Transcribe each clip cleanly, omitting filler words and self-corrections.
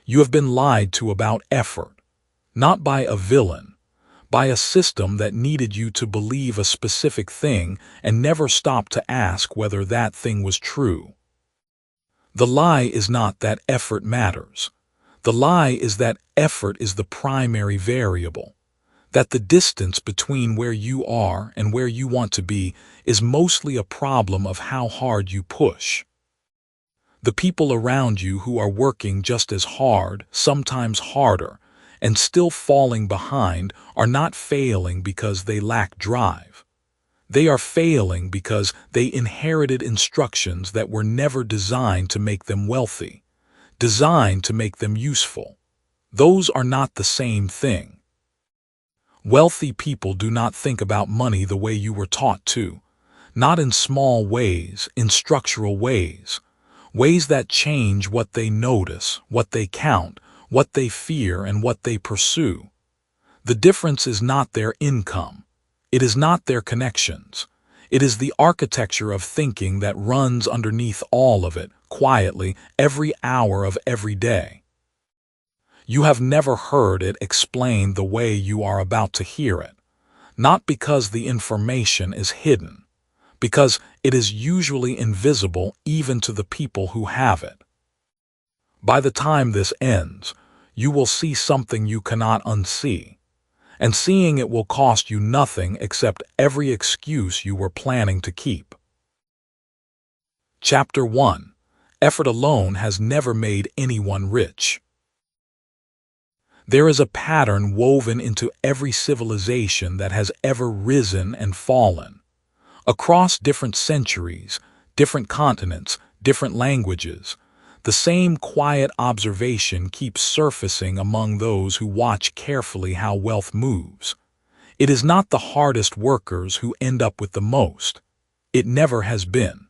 You have been lied to about effort, not by a villain, by a system that needed you to believe a specific thing and never stopped to ask whether that thing was true. The lie is not that effort matters. The lie is that effort is the primary variable, that the distance between where you are and where you want to be is mostly a problem of how hard you push. The people around you who are working just as hard, sometimes harder, and still falling behind are not failing because they lack drive. They are failing because they inherited instructions that were never designed to make them wealthy, designed to make them useful. Those are not the same thing. Wealthy people do not think about money the way you were taught to, not in small ways, in structural ways, ways that change what they notice, what they count, what they fear, and what they pursue. The difference is not their income. It is not their connections. It is the architecture of thinking that runs underneath all of it, quietly, every hour of every day. You have never heard it explained the way you are about to hear it, not because the information is hidden, because it is usually invisible even to the people who have it. By the time this ends, you will see something you cannot unsee, and seeing it will cost you nothing except every excuse you were planning to keep. Chapter 1. Effort alone has never made anyone rich. There is a pattern woven into every civilization that has ever risen and fallen. Across different centuries, different continents, different languages, the same quiet observation keeps surfacing among those who watch carefully how wealth moves. It is not the hardest workers who end up with the most. It never has been.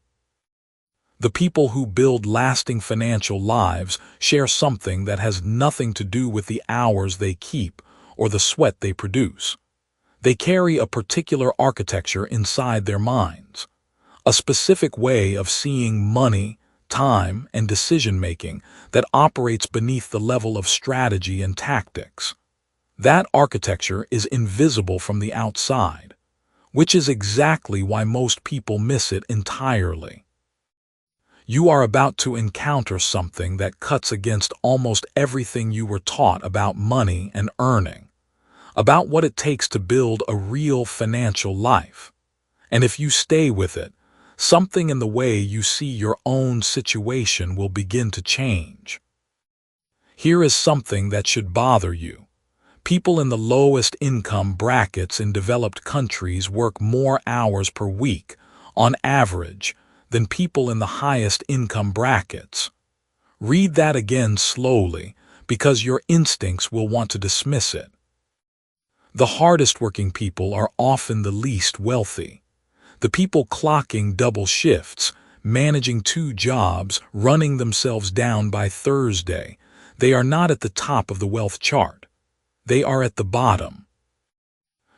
The people who build lasting financial lives share something that has nothing to do with the hours they keep or the sweat they produce. They carry a particular architecture inside their minds, a specific way of seeing money, time, and decision-making that operates beneath the level of strategy and tactics. That architecture is invisible from the outside, which is exactly why most people miss it entirely. You are about to encounter something that cuts against almost everything you were taught about money and earning, about what it takes to build a real financial life. And if you stay with it, something in the way you see your own situation will begin to change. Here is something that should bother you. People in the lowest income brackets in developed countries work more hours per week, on average, than people in the highest income brackets. Read that again slowly, because your instincts will want to dismiss it. The hardest working people are often the least wealthy. The people clocking double shifts, managing 2 jobs, running themselves down by Thursday, they are not at the top of the wealth chart. They are at the bottom.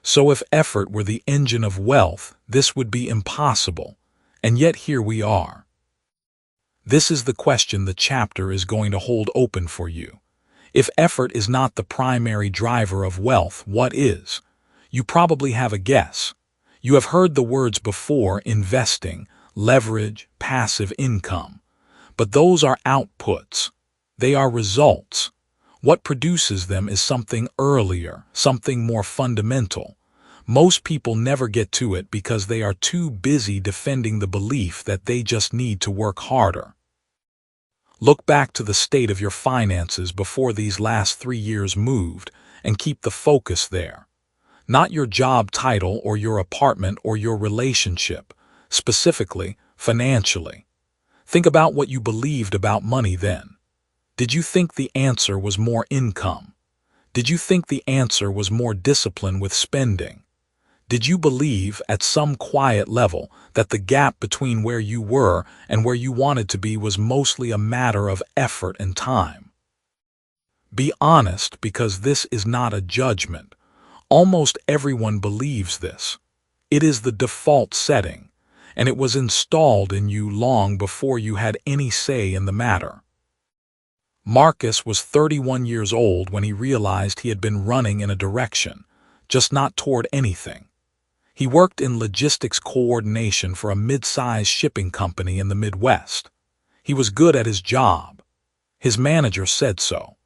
So if effort were the engine of wealth, this would be impossible. And yet here we are. This is the question the chapter is going to hold open for you. If effort is not the primary driver of wealth, what is? You probably have a guess. You have heard the words before: investing, leverage, passive income. But those are outputs. They are results. What produces them is something earlier, something more fundamental. Most people never get to it because they are too busy defending the belief that they just need to work harder. Look back to the state of your finances before these last 3 years moved and keep the focus there. Not your job title or your apartment or your relationship, specifically, financially. Think about what you believed about money then. Did you think the answer was more income? Did you think the answer was more discipline with spending? Did you believe, at some quiet level, that the gap between where you were and where you wanted to be was mostly a matter of effort and time? Be honest, because this is not a judgment. Almost everyone believes this. It is the default setting, and it was installed in you long before you had any say in the matter. Marcus was 31 years old when he realized he had been running in a direction, just not toward anything. He worked in logistics coordination for a mid-sized shipping company in the Midwest. He was good at his job. His manager said so.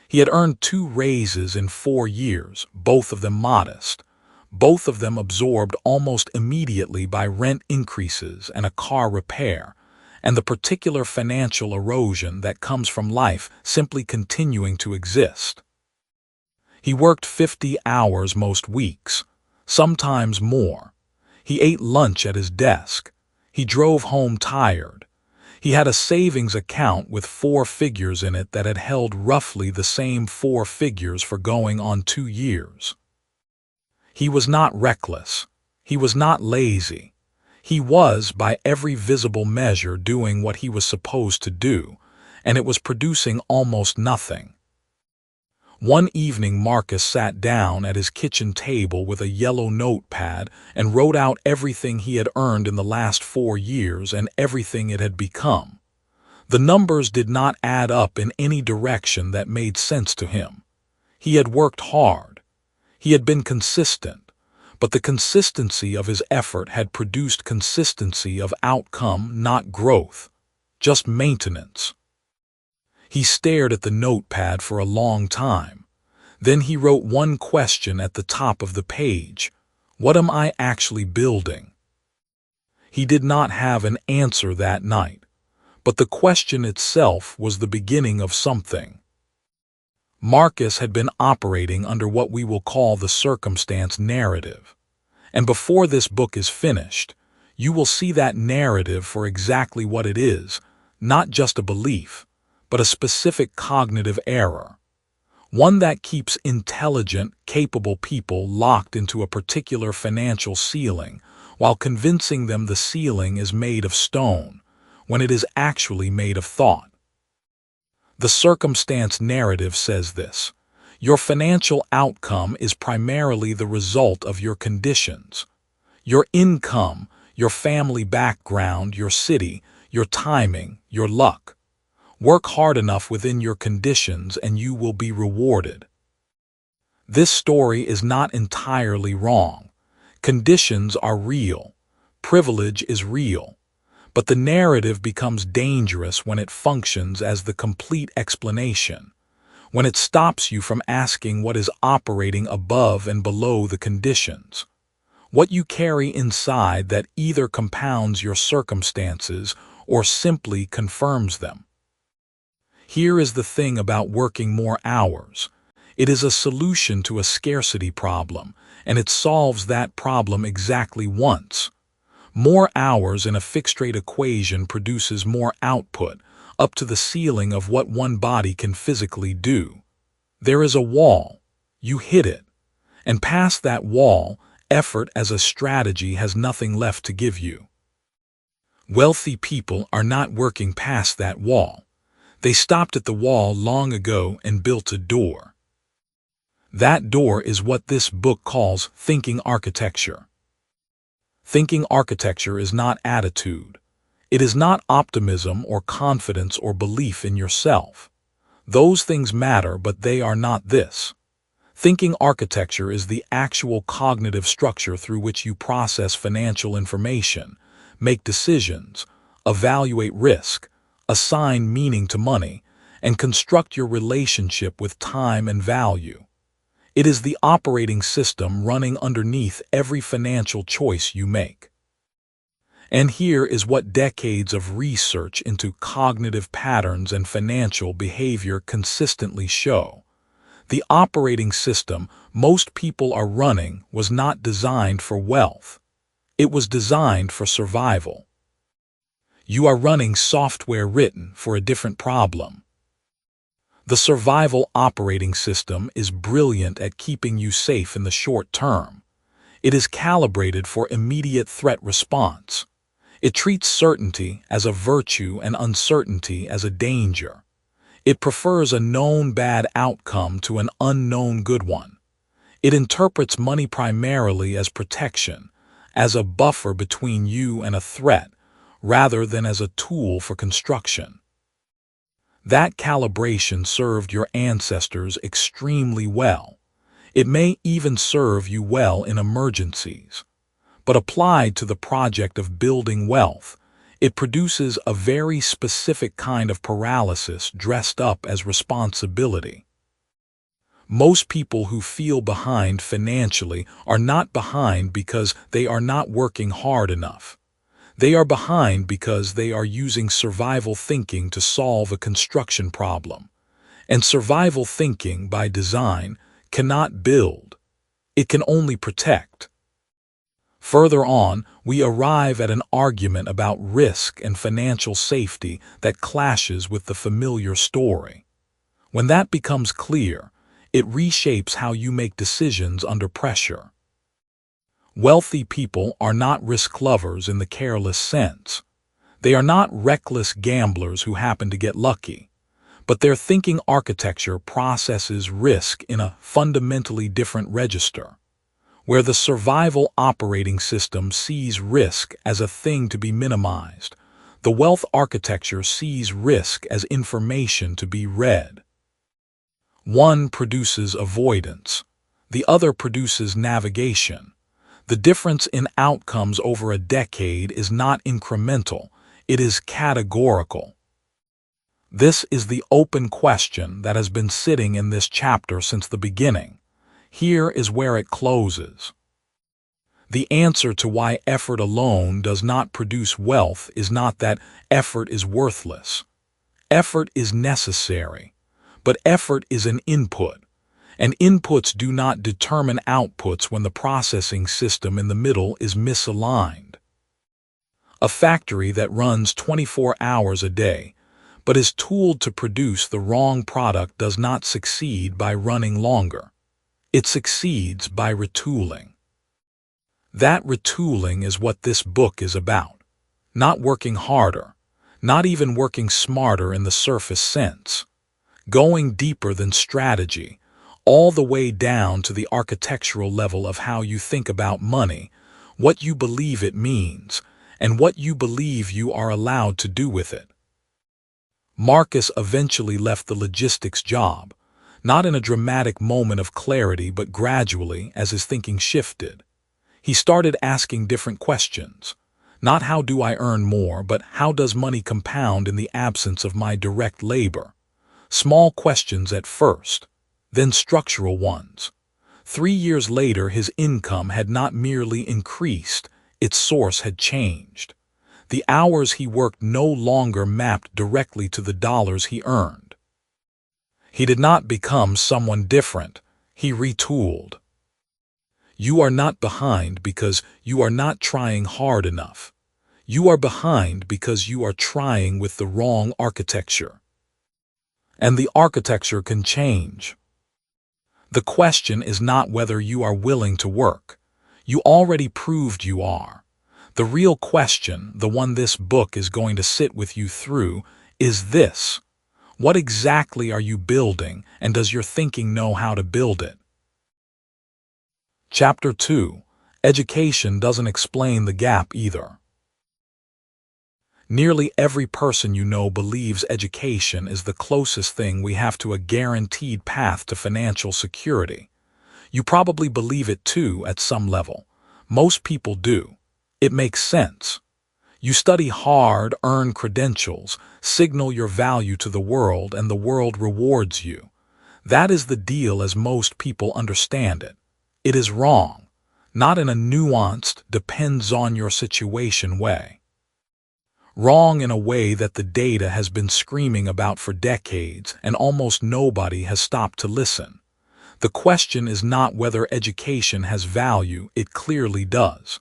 He had earned 2 raises in 4 years, both of them modest. Both of them absorbed almost immediately by rent increases and a car repair, and the particular financial erosion that comes from life simply continuing to exist. He worked 50 hours most weeks, sometimes more. He ate lunch at his desk. He drove home tired. He had a savings account with 4 figures in it that had held roughly the same 4 figures for going on 2 years. He was not reckless. He was not lazy. He was, by every visible measure, doing what he was supposed to do, and it was producing almost nothing. One evening Marcus sat down at his kitchen table with a yellow notepad and wrote out everything he had earned in the last 4 years and everything it had become. The numbers did not add up in any direction that made sense to him. He had worked hard. He had been consistent. But the consistency of his effort had produced consistency of outcome, not growth, just maintenance. He stared at the notepad for a long time. Then he wrote one question at the top of the page. What am I actually building? He did not have an answer that night, but the question itself was the beginning of something. Marcus had been operating under what we will call the circumstance narrative. And before this book is finished, you will see that narrative for exactly what it is, not just a belief, but a specific cognitive error. One that keeps intelligent, capable people locked into a particular financial ceiling, while convincing them the ceiling is made of stone, when it is actually made of thought. The circumstance narrative says this: your financial outcome is primarily the result of your conditions. Your income, your family background, your city, your timing, your luck. Work hard enough within your conditions and you will be rewarded. This story is not entirely wrong. Conditions are real. Privilege is real. But the narrative becomes dangerous when it functions as the complete explanation, when it stops you from asking what is operating above and below the conditions, what you carry inside that either compounds your circumstances or simply confirms them. Here is the thing about working more hours. It is a solution to a scarcity problem, and it solves that problem exactly once. More hours in a fixed-rate equation produces more output, up to the ceiling of what one body can physically do. There is a wall. You hit it. And past that wall, effort as a strategy has nothing left to give you. Wealthy people are not working past that wall. They stopped at the wall long ago and built a door. That door is what this book calls thinking architecture. Thinking architecture is not attitude. It is not optimism or confidence or belief in yourself. Those things matter, but they are not this. Thinking architecture is the actual cognitive structure through which you process financial information, make decisions, evaluate risk, assign meaning to money, and construct your relationship with time and value. It is the operating system running underneath every financial choice you make. And here is what decades of research into cognitive patterns and financial behavior consistently show. The operating system most people are running was not designed for wealth. It was designed for survival. You are running software written for a different problem. The survival operating system is brilliant at keeping you safe in the short term. It is calibrated for immediate threat response. It treats certainty as a virtue and uncertainty as a danger. It prefers a known bad outcome to an unknown good one. It interprets money primarily as protection, as a buffer between you and a threat, rather than as a tool for construction. That calibration served your ancestors extremely well. It may even serve you well in emergencies. But applied to the project of building wealth, it produces a very specific kind of paralysis dressed up as responsibility. Most people who feel behind financially are not behind because they are not working hard enough. They are behind because they are using survival thinking to solve a construction problem. And survival thinking, by design, cannot build. It can only protect. Further on, we arrive at an argument about risk and financial safety that clashes with the familiar story. When that becomes clear, it reshapes how you make decisions under pressure. Wealthy people are not risk lovers in the careless sense. They are not reckless gamblers who happen to get lucky. But their thinking architecture processes risk in a fundamentally different register, where the survival operating system sees risk as a thing to be minimized. The wealth architecture sees risk as information to be read. One produces avoidance. The other produces navigation. The difference in outcomes over a decade is not incremental, it is categorical. This is the open question that has been sitting in this chapter since the beginning. Here is where it closes. The answer to why effort alone does not produce wealth is not that effort is worthless. Effort is necessary, but effort is an input, and inputs do not determine outputs when the processing system in the middle is misaligned. A factory that runs 24 hours a day, but is tooled to produce the wrong product does not succeed by running longer. It succeeds by retooling. That retooling is what this book is about. Not working harder, not even working smarter in the surface sense. Going deeper than strategy, all the way down to the architectural level of how you think about money, what you believe it means, and what you believe you are allowed to do with it. Marcus eventually left the logistics job, not in a dramatic moment of clarity but gradually as his thinking shifted. He started asking different questions. Not how do I earn more, but how does money compound in the absence of my direct labor? Small questions at first, then structural ones. 3 years later, his income had not merely increased, its source had changed. The hours he worked no longer mapped directly to the dollars he earned. He did not become someone different, he retooled. You are not behind because you are not trying hard enough. You are behind because you are trying with the wrong architecture. And the architecture can change. The question is not whether you are willing to work. You already proved you are. The real question, the one this book is going to sit with you through, is this: what exactly are you building, and does your thinking know how to build it? Chapter 2. Education doesn't explain the gap either. Nearly every person you know believes education is the closest thing we have to a guaranteed path to financial security. You probably believe it too at some level. Most people do. It makes sense. You study hard, earn credentials, signal your value to the world, and the world rewards you. That is the deal as most people understand it. It is wrong, not in a nuanced, depends on your situation way. Wrong in a way that the data has been screaming about for decades and almost nobody has stopped to listen. The question is not whether education has value, it clearly does.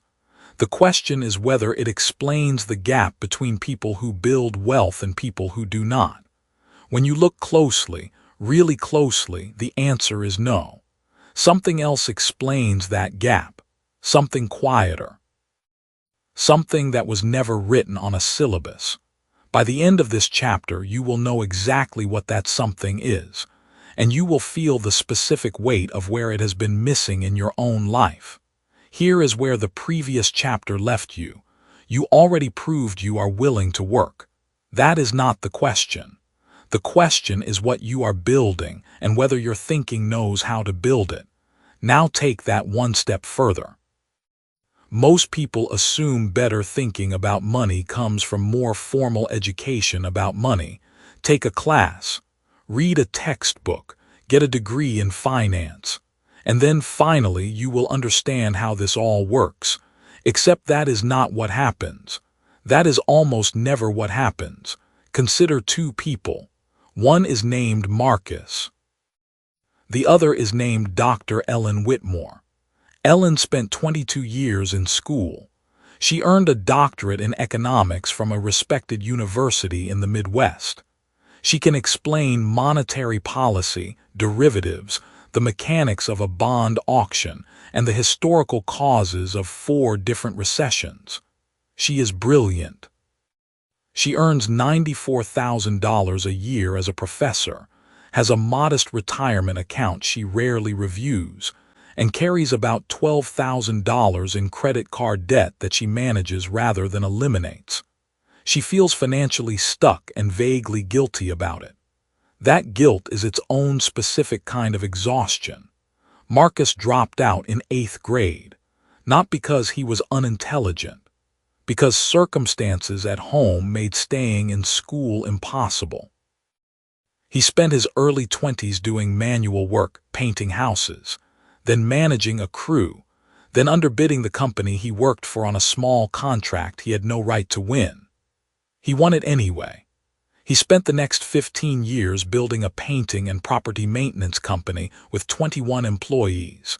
The question is whether it explains the gap between people who build wealth and people who do not. When you look closely, really closely, the answer is no. Something else explains that gap, something quieter. Something that was never written on a syllabus. By the end of this chapter, you will know exactly what that something is, and you will feel the specific weight of where it has been missing in your own life. Here is where the previous chapter left you. You already proved you are willing to work. That is not the question. The question is what you are building and whether your thinking knows how to build it. Now take that one step further. Most people assume better thinking about money comes from more formal education about money. Take a class, read a textbook, get a degree in finance, and then finally you will understand how this all works. Except that is not what happens. That is almost never what happens. Consider two people. One is named Marcus. The other is named Dr. Ellen Whitmore. Ellen spent 22 years in school. She earned a doctorate in economics from a respected university in the Midwest. She can explain monetary policy, derivatives, the mechanics of a bond auction, and the historical causes of 4 different recessions. She is brilliant. She earns $94,000 a year as a professor, has a modest retirement account she rarely reviews, and carries about $12,000 in credit card debt that she manages rather than eliminates. She feels financially stuck and vaguely guilty about it. That guilt is its own specific kind of exhaustion. Marcus dropped out in 8th grade, not because he was unintelligent, because circumstances at home made staying in school impossible. He spent his early 20s doing manual work, painting houses, then managing a crew, then underbidding the company he worked for on a small contract he had no right to win. He won it anyway. He spent the next 15 years building a painting and property maintenance company with 21 employees,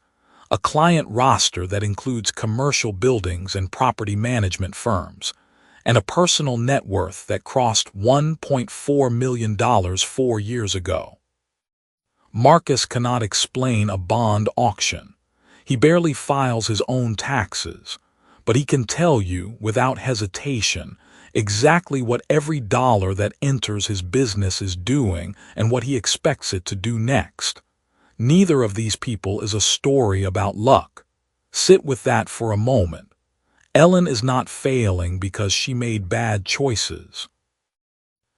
a client roster that includes commercial buildings and property management firms, and a personal net worth that crossed $1.4 million 4 years ago. Marcus cannot explain a bond auction. He barely files his own taxes, but he can tell you, without hesitation, exactly what every dollar that enters his business is doing and what he expects it to do next. Neither of these people is a story about luck. Sit with that for a moment. Ellen is not failing because she made bad choices.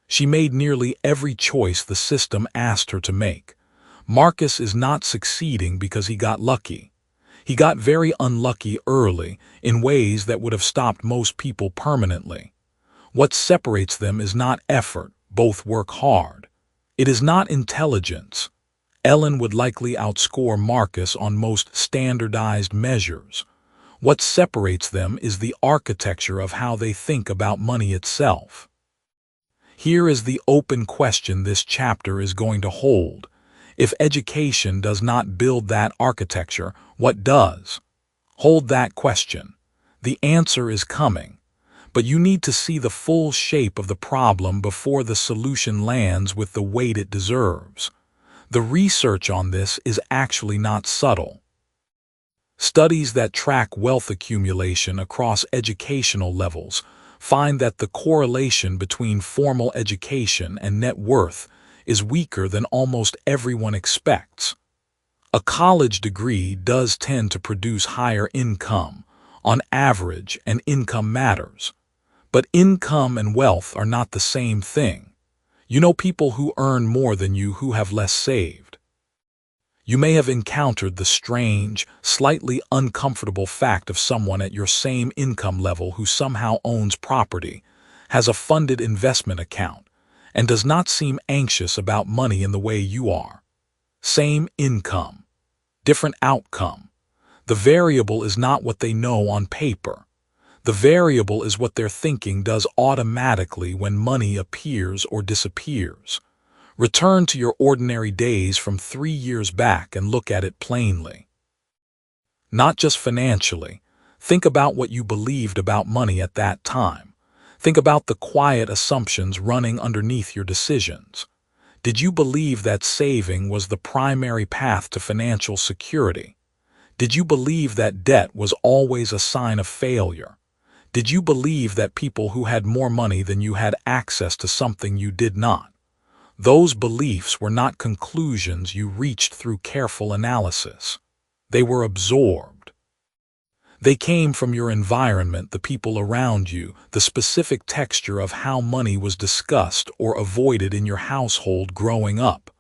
She made nearly every choice the system asked her to make. Marcus is not succeeding because he got lucky. He got very unlucky early in ways that would have stopped most people permanently. What separates them is not effort, both work hard. It is not intelligence. Ellen would likely outscore Marcus on most standardized measures. What separates them is the architecture of how they think about money itself. Here is the open question this chapter is going to hold. If education does not build that architecture, what does? Hold that question. The answer is coming. But you need to see the full shape of the problem before the solution lands with the weight it deserves. The research on this is actually not subtle. Studies that track wealth accumulation across educational levels find that the correlation between formal education and net worth is weaker than almost everyone expects. A college degree does tend to produce higher income, on average, and income matters. But income and wealth are not the same thing. You know people who earn more than you who have less saved. You may have encountered the strange, slightly uncomfortable fact of someone at your same income level who somehow owns property, has a funded investment account, and does not seem anxious about money in the way you are. Same income, different outcome. The variable is not what they know on paper. The variable is what their thinking does automatically when money appears or disappears. Return to your ordinary days from 3 years back and look at it plainly. Not just financially. Think about what you believed about money at that time. Think about the quiet assumptions running underneath your decisions. Did you believe that saving was the primary path to financial security? Did you believe that debt was always a sign of failure? Did you believe that people who had more money than you had access to something you did not? Those beliefs were not conclusions you reached through careful analysis. They were absorbed. They came from your environment, the people around you, the specific texture of how money was discussed or avoided in your household growing up.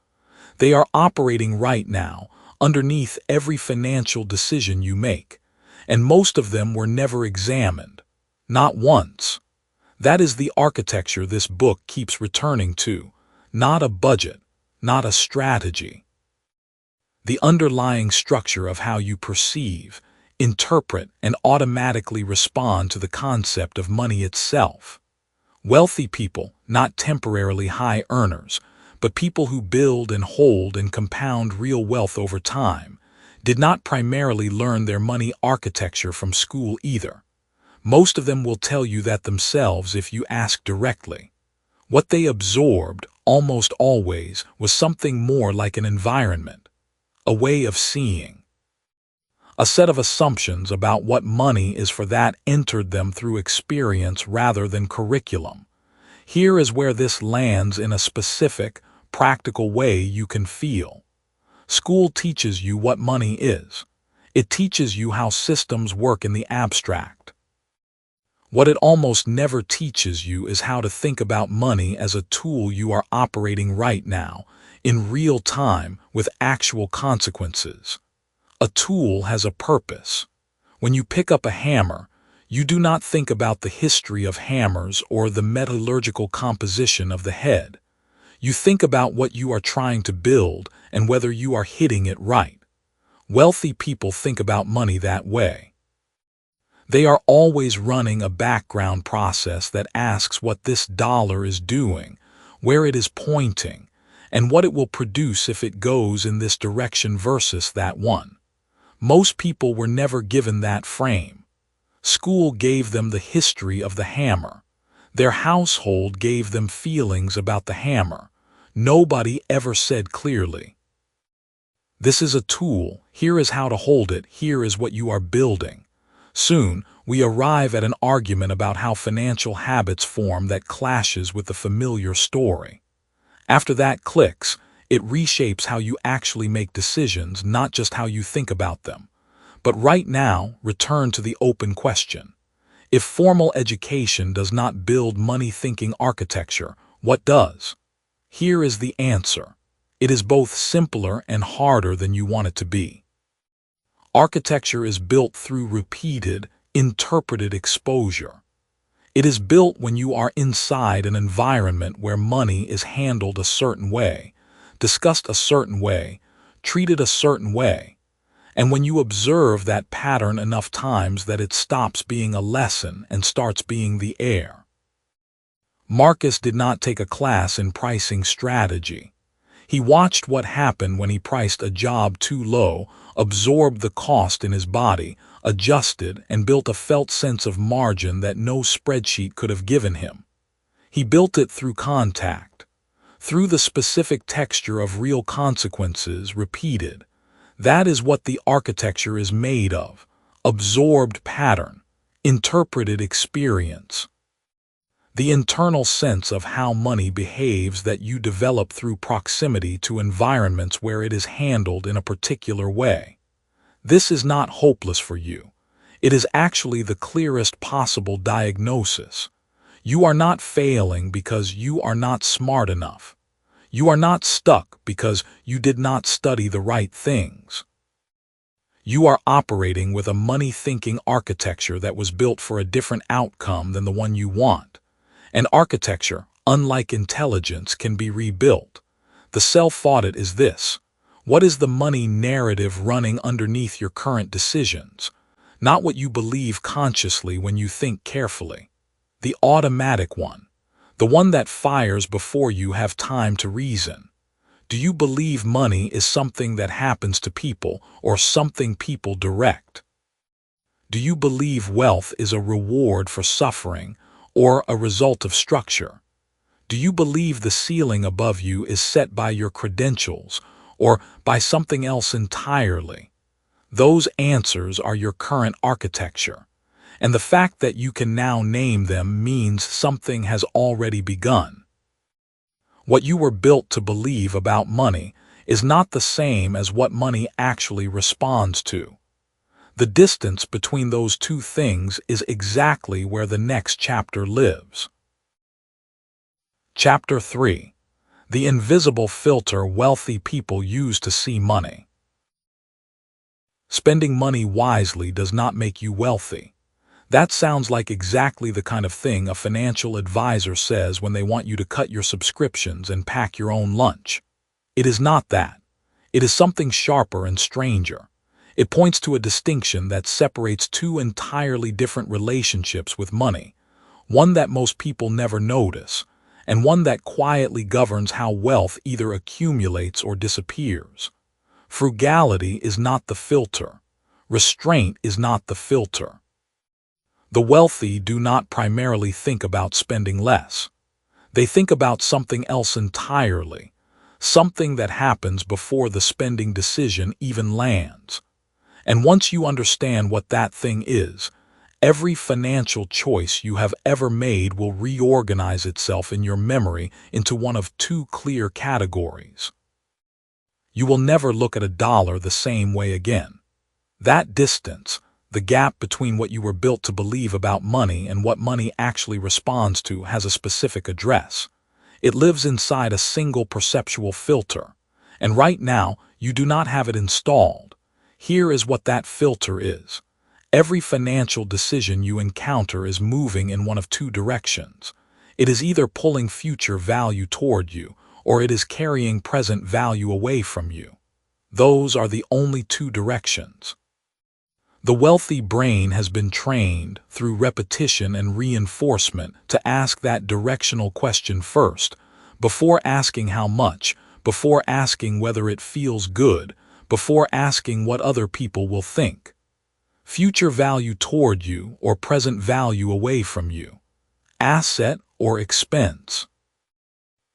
They are operating right now, underneath every financial decision you make, and most of them were never examined. Not once. That is the architecture this book keeps returning to, not a budget, not a strategy. The underlying structure of how you perceive, interpret, and automatically respond to the concept of money itself. Wealthy people, not temporarily high earners, but people who build and hold and compound real wealth over time, did not primarily learn their money architecture from school either. Most of them will tell you that themselves if you ask directly. What they absorbed, almost always, was something more like an environment, a way of seeing. A set of assumptions about what money is for that entered them through experience rather than curriculum. Here is where this lands in a specific, practical way you can feel. School teaches you what money is. It teaches you how systems work in the abstract. What it almost never teaches you is how to think about money as a tool you are operating right now, in real time, with actual consequences. A tool has a purpose. When you pick up a hammer, you do not think about the history of hammers or the metallurgical composition of the head. You think about what you are trying to build and whether you are hitting it right. Wealthy people think about money that way. They are always running a background process that asks what this dollar is doing, where it is pointing, and what it will produce if it goes in this direction versus that one. Most people were never given that frame. School gave them the history of the hammer. Their household gave them feelings about the hammer. Nobody ever said clearly, "This is a tool, here is how to hold it, here is what you are building." Soon, we arrive at an argument about how financial habits form that clashes with the familiar story. After that clicks, it reshapes how you actually make decisions, not just how you think about them. But right now, return to the open question. If formal education does not build money-thinking architecture, what does? Here is the answer. It is both simpler and harder than you want it to be. Architecture is built through repeated, interpreted exposure. It is built when you are inside an environment where money is handled a certain way, discussed a certain way, treated a certain way, and when you observe that pattern enough times that it stops being a lesson and starts being the air. Marcus did not take a class in pricing strategy. He watched what happened when he priced a job too low, absorbed the cost in his body, adjusted, and built a felt sense of margin that no spreadsheet could have given him. He built it through contact, through the specific texture of real consequences repeated. That is what the architecture is made of: absorbed pattern, interpreted experience. The internal sense of how money behaves that you develop through proximity to environments where it is handled in a particular way. This is not hopeless for you. It is actually the clearest possible diagnosis. You are not failing because you are not smart enough. You are not stuck because you did not study the right things. You are operating with a money-thinking architecture that was built for a different outcome than the one you want. And architecture, unlike intelligence, can be rebuilt. The self-audit is this: what is the money narrative running underneath your current decisions? Not what you believe consciously when you think carefully. The automatic one. The one that fires before you have time to reason. Do you believe money is something that happens to people or something people direct? Do you believe wealth is a reward for suffering or a result of structure? Do you believe the ceiling above you is set by your credentials or by something else entirely? Those answers are your current architecture, and the fact that you can now name them means something has already begun. What you were built to believe about money is not the same as what money actually responds to. The distance between those two things is exactly where the next chapter lives. Chapter 3. The invisible filter wealthy people use to see money. Spending money wisely does not make you wealthy. That sounds like exactly the kind of thing a financial advisor says when they want you to cut your subscriptions and pack your own lunch. It is not that. It is something sharper and stranger. It points to a distinction that separates two entirely different relationships with money, one that most people never notice, and one that quietly governs how wealth either accumulates or disappears. Frugality is not the filter. Restraint is not the filter. The wealthy do not primarily think about spending less. They think about something else entirely, something that happens before the spending decision even lands. And once you understand what that thing is, every financial choice you have ever made will reorganize itself in your memory into one of two clear categories. You will never look at a dollar the same way again. That distance, the gap between what you were built to believe about money and what money actually responds to, has a specific address. It lives inside a single perceptual filter, and right now you do not have it installed. Here is what that filter is. Every financial decision you encounter is moving in one of two directions. It is either pulling future value toward you, or it is carrying present value away from you. Those are the only two directions. The wealthy brain has been trained, through repetition and reinforcement, to ask that directional question first, before asking how much, before asking whether it feels good, before asking what other people will think. Future value toward you or present value away from you. Asset or expense.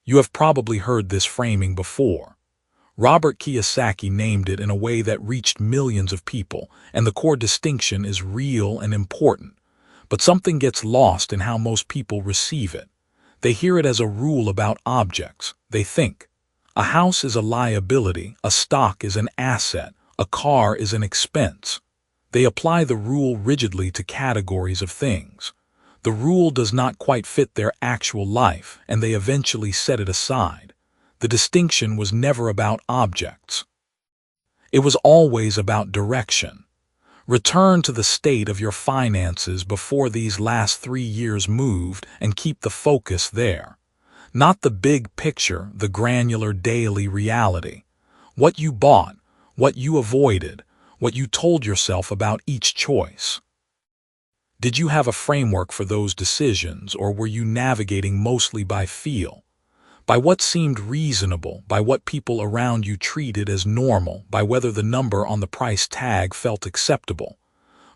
You have probably heard this framing before. Robert Kiyosaki named it in a way that reached millions of people, and the core distinction is real and important. But something gets lost in how most people receive it. They hear it as a rule about objects. They think, a house is a liability, a stock is an asset, a car is an expense. They apply the rule rigidly to categories of things. The rule does not quite fit their actual life, and they eventually set it aside. The distinction was never about objects. It was always about direction. Return to the state of your finances before these last 3 years moved and keep the focus there. Not the big picture, the granular daily reality. What you bought, what you avoided, what you told yourself about each choice. Did you have a framework for those decisions, or were you navigating mostly by feel? By what seemed reasonable, by what people around you treated as normal, by whether the number on the price tag felt acceptable?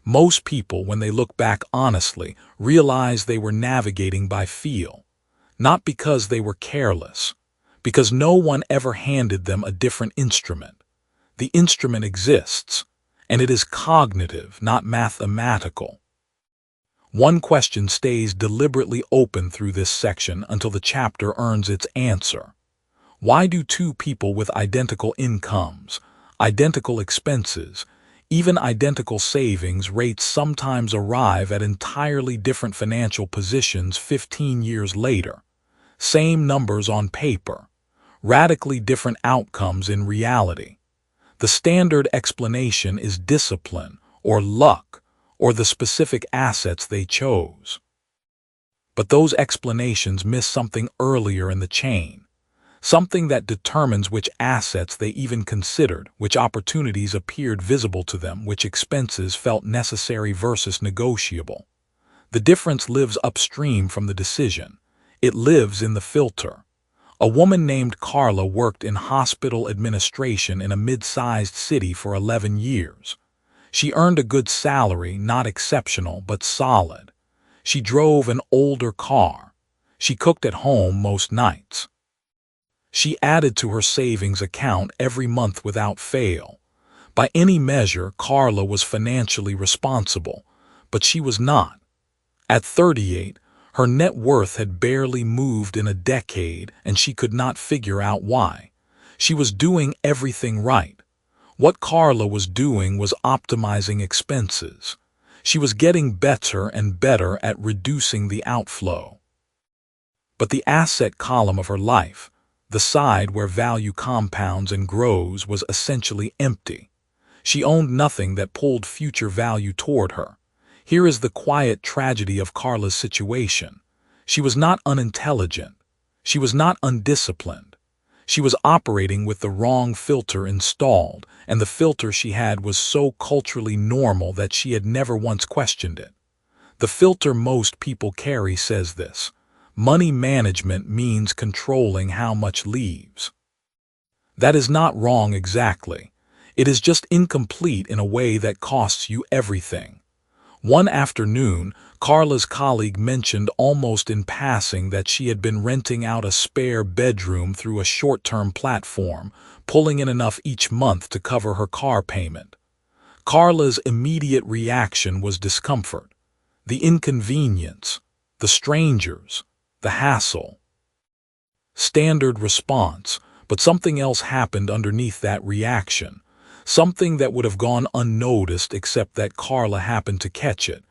Most people, when they look back honestly, realize they were navigating by feel. Not because they were careless, because no one ever handed them a different instrument. The instrument exists, and it is cognitive, not mathematical. One question stays deliberately open through this section until the chapter earns its answer. Why do two people with identical incomes, identical expenses, even identical savings rates sometimes arrive at entirely different financial positions 15 years later? Same numbers on paper, radically different outcomes in reality. The standard explanation is discipline or luck, or the specific assets they chose. But those explanations miss something earlier in the chain, something that determines which assets they even considered, which opportunities appeared visible to them, which expenses felt necessary versus negotiable. The difference lives upstream from the decision. It lives in the filter. A woman named Carla worked in hospital administration in a mid-sized city for 11 years. She earned a good salary, not exceptional, but solid. She drove an older car. She cooked at home most nights. She added to her savings account every month without fail. By any measure, Carla was financially responsible, but she was not. At 38, her net worth had barely moved in a decade, and she could not figure out why. She was doing everything right. What 𝗓𝗧 was doing was optimizing expenses. She was getting better and better at reducing the outflow. But the asset column of her life, the side where value compounds and grows, was essentially empty. She owned nothing that pulled future value toward her. Here is the quiet tragedy of 𝗓𝗧's situation. She was not unintelligent. She was not undisciplined. She was operating with the wrong filter installed, and the filter she had was so culturally normal that she had never once questioned it. The filter most people carry says this: money management means controlling how much leaves. That is not wrong exactly. It is just incomplete in a way that costs you everything. One afternoon, 𝗓𝗧's colleague mentioned almost in passing that she had been renting out a spare bedroom through a short-term platform, pulling in enough each month to cover her car payment. 𝗓𝗧's immediate reaction was discomfort. The inconvenience, the strangers, the hassle. Standard response, but something else happened underneath that reaction. Something that would have gone unnoticed except that 𝗓𝗧 happened to catch it.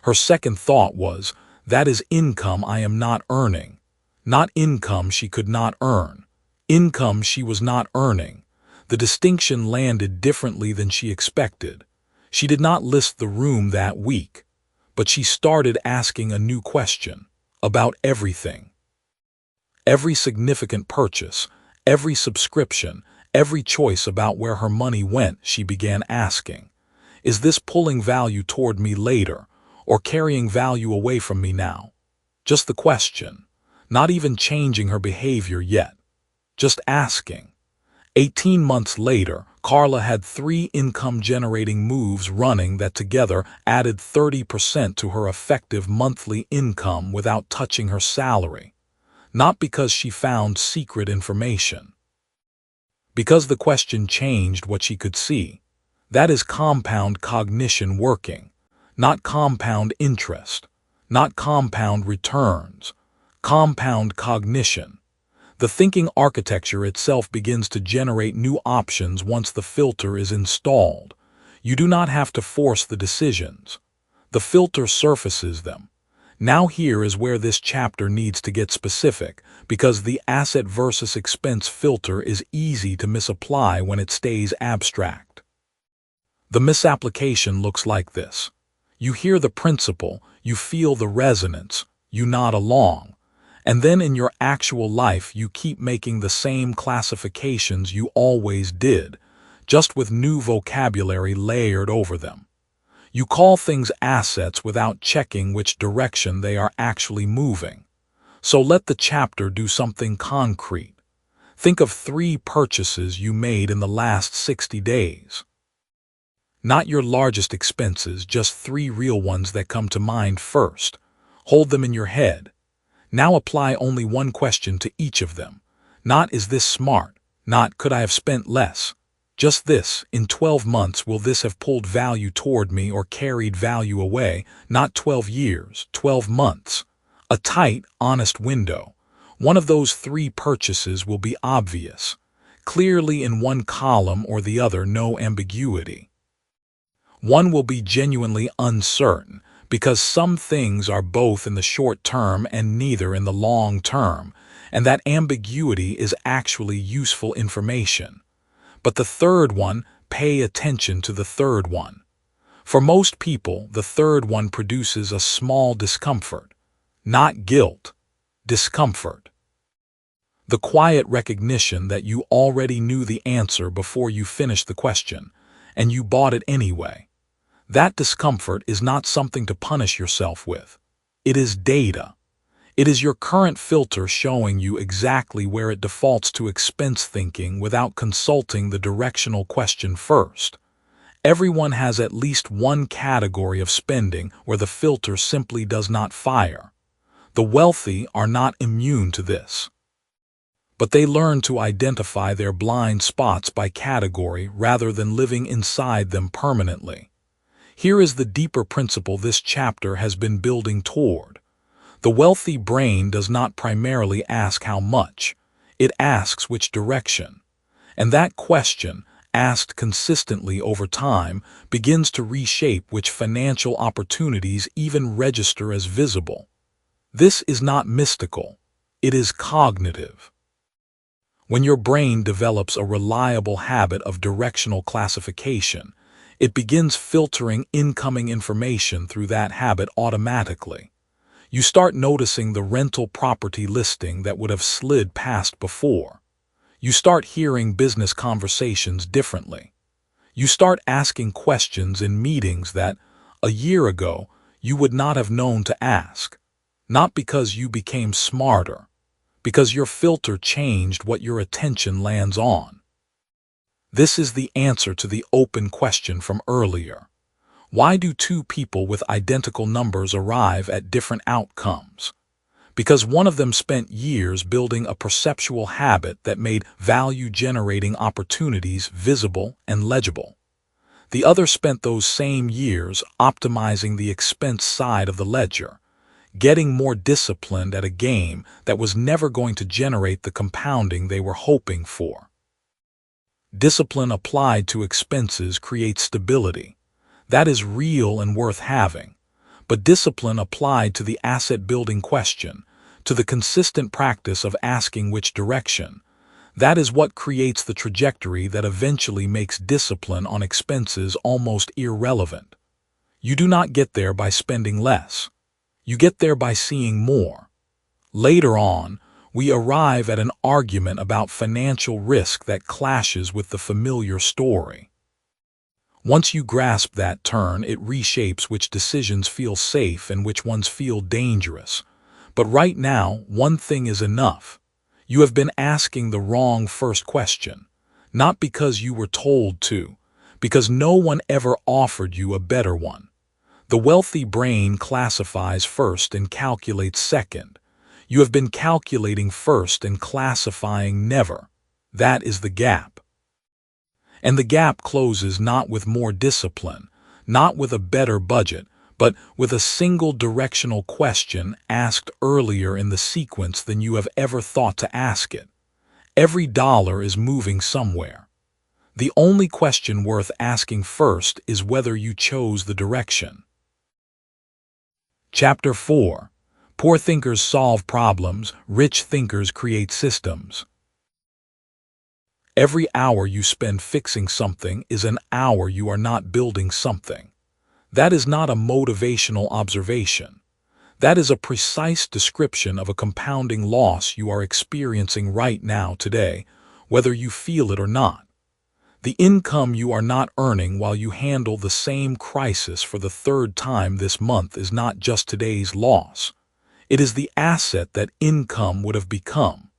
Her second thought was, that is income I am not earning. Not income she could not earn. Income she was not earning. The distinction landed differently than she expected. She did not list the room that week, but she started asking a new question about everything. Every significant purchase, every subscription, every choice about where her money went, she began asking, is this pulling value toward me later, or carrying value away from me now? Just the question, not even changing her behavior yet, just asking. 18 months later, 𝗓𝗧 had 3 income-generating moves running that together added 30% to her effective monthly income without touching her salary. Not because she found secret information. Because the question changed what she could see. That is compound cognition working, not compound interest, not compound returns, compound cognition. The thinking architecture itself begins to generate new options once the filter is installed. You do not have to force the decisions. The filter surfaces them. Now here is where this chapter needs to get specific, because the asset versus expense filter is easy to misapply when it stays abstract. The misapplication looks like this. You hear the principle, you feel the resonance, you nod along, and then in your actual life you keep making the same classifications you always did, just with new vocabulary layered over them. You call things assets without checking which direction they are actually moving. So let the chapter do something concrete. Think of 3 purchases you made in the last 60 days. Not your largest expenses, just 3 real ones that come to mind first. Hold them in your head. Now apply only one question to each of them. Not is this smart, not could I have spent less. Just this, in 12 months will this have pulled value toward me or carried value away, not 12 years, 12 months. A tight, honest window. One of those 3 purchases will be obvious. Clearly in one column or the other, no ambiguity. One will be genuinely uncertain, because some things are both in the short term and neither in the long term, and that ambiguity is actually useful information. But the third one, pay attention to the third one. For most people, the third one produces a small discomfort. Not guilt, discomfort. The quiet recognition that you already knew the answer before you finished the question, and you bought it anyway. That discomfort is not something to punish yourself with. It is data. It is your current filter showing you exactly where it defaults to expense thinking without consulting the directional question first. Everyone has at least one category of spending where the filter simply does not fire. The wealthy are not immune to this. But they learn to identify their blind spots by category rather than living inside them permanently. Here is the deeper principle this chapter has been building toward. The wealthy brain does not primarily ask how much. It asks which direction. And that question, asked consistently over time, begins to reshape which financial opportunities even register as visible. This is not mystical. It is cognitive. When your brain develops a reliable habit of directional classification, it begins filtering incoming information through that habit automatically. You start noticing the rental property listing that would have slid past before. You start hearing business conversations differently. You start asking questions in meetings that, a year ago, you would not have known to ask. Not because you became smarter, because your filter changed what your attention lands on. This is the answer to the open question from earlier. Why do two people with identical numbers arrive at different outcomes? Because one of them spent years building a perceptual habit that made value-generating opportunities visible and legible. The other spent those same years optimizing the expense side of the ledger, getting more disciplined at a game that was never going to generate the compounding they were hoping for. Discipline applied to expenses creates stability. That is real and worth having. But discipline applied to the asset-building question, to the consistent practice of asking which direction, that is what creates the trajectory that eventually makes discipline on expenses almost irrelevant. You do not get there by spending less. You get there by seeing more. Later on, we arrive at an argument about financial risk that clashes with the familiar story. Once you grasp that turn, it reshapes which decisions feel safe and which ones feel dangerous. But right now, one thing is enough. You have been asking the wrong first question, not because you were told to, because no one ever offered you a better one. The wealthy brain classifies first and calculates second. You have been calculating first and classifying never. That is the gap. And the gap closes not with more discipline, not with a better budget, but with a single directional question asked earlier in the sequence than you have ever thought to ask it. Every dollar is moving somewhere. The only question worth asking first is whether you chose the direction. Chapter 4. Poor thinkers solve problems, rich thinkers create systems. Every hour you spend fixing something is an hour you are not building something. That is not a motivational observation. That is a precise description of a compounding loss you are experiencing right now today, whether you feel it or not. The income you are not earning while you handle the same crisis for the third time this month is not just today's loss. It is the asset that income would have become.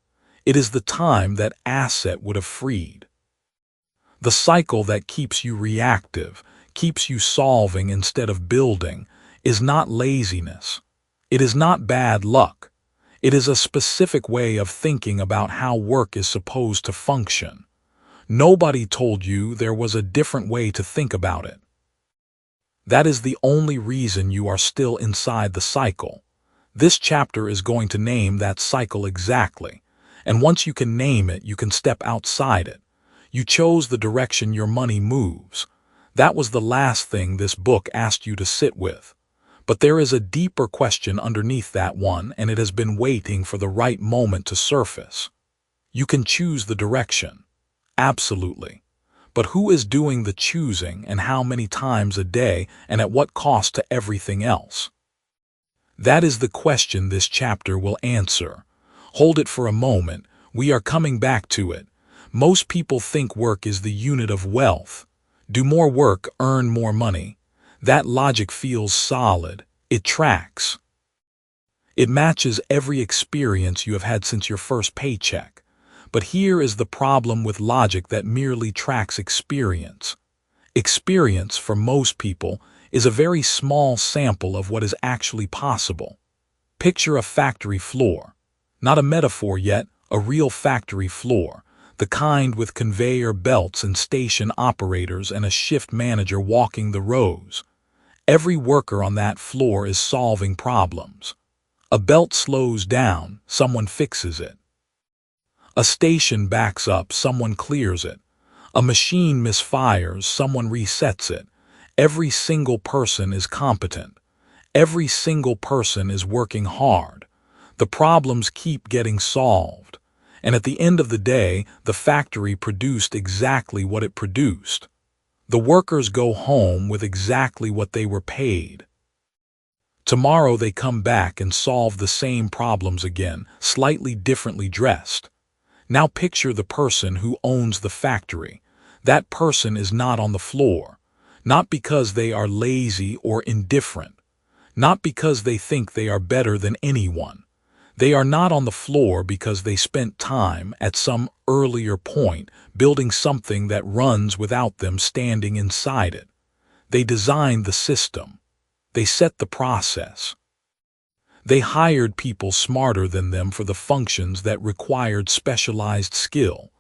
It is the time that asset would have freed. The cycle that keeps you reactive, keeps you solving instead of building, is not laziness. It is not bad luck. It is a specific way of thinking about how work is supposed to function. Nobody told you there was a different way to think about it. That is the only reason you are still inside the cycle. This chapter is going to name that cycle exactly, and once you can name it, you can step outside it. You chose the direction your money moves. That was the last thing this book asked you to sit with. But there is a deeper question underneath that one, and it has been waiting for the right moment to surface. You can choose the direction. Absolutely. But who is doing the choosing, and how many times a day, and at what cost to everything else? That is the question this chapter will answer. Hold it for a moment. We are coming back to it. Most people think work is the unit of wealth. Do more work, earn more money. That logic feels solid. It tracks. It matches every experience you have had since your first paycheck. But here is the problem with logic that merely tracks experience. Experience, for most people, is a very small sample of what is actually possible. Picture a factory floor. Not a metaphor yet, a real factory floor. The kind with conveyor belts and station operators and a shift manager walking the rows. Every worker on that floor is solving problems. A belt slows down, someone fixes it. A station backs up, someone clears it. A machine misfires, someone resets it. Every single person is competent. Every single person is working hard. The problems keep getting solved. And at the end of the day, the factory produced exactly what it produced. The workers go home with exactly what they were paid. Tomorrow they come back and solve the same problems again, slightly differently dressed. Now picture the person who owns the factory. That person is not on the floor, not because they are lazy or indifferent, not because they think they are better than anyone. They are not on the floor because they spent time at some earlier point building something that runs without them standing inside it. They designed the system. They set the process. They hired people smarter than them for the functions that required specialized skill.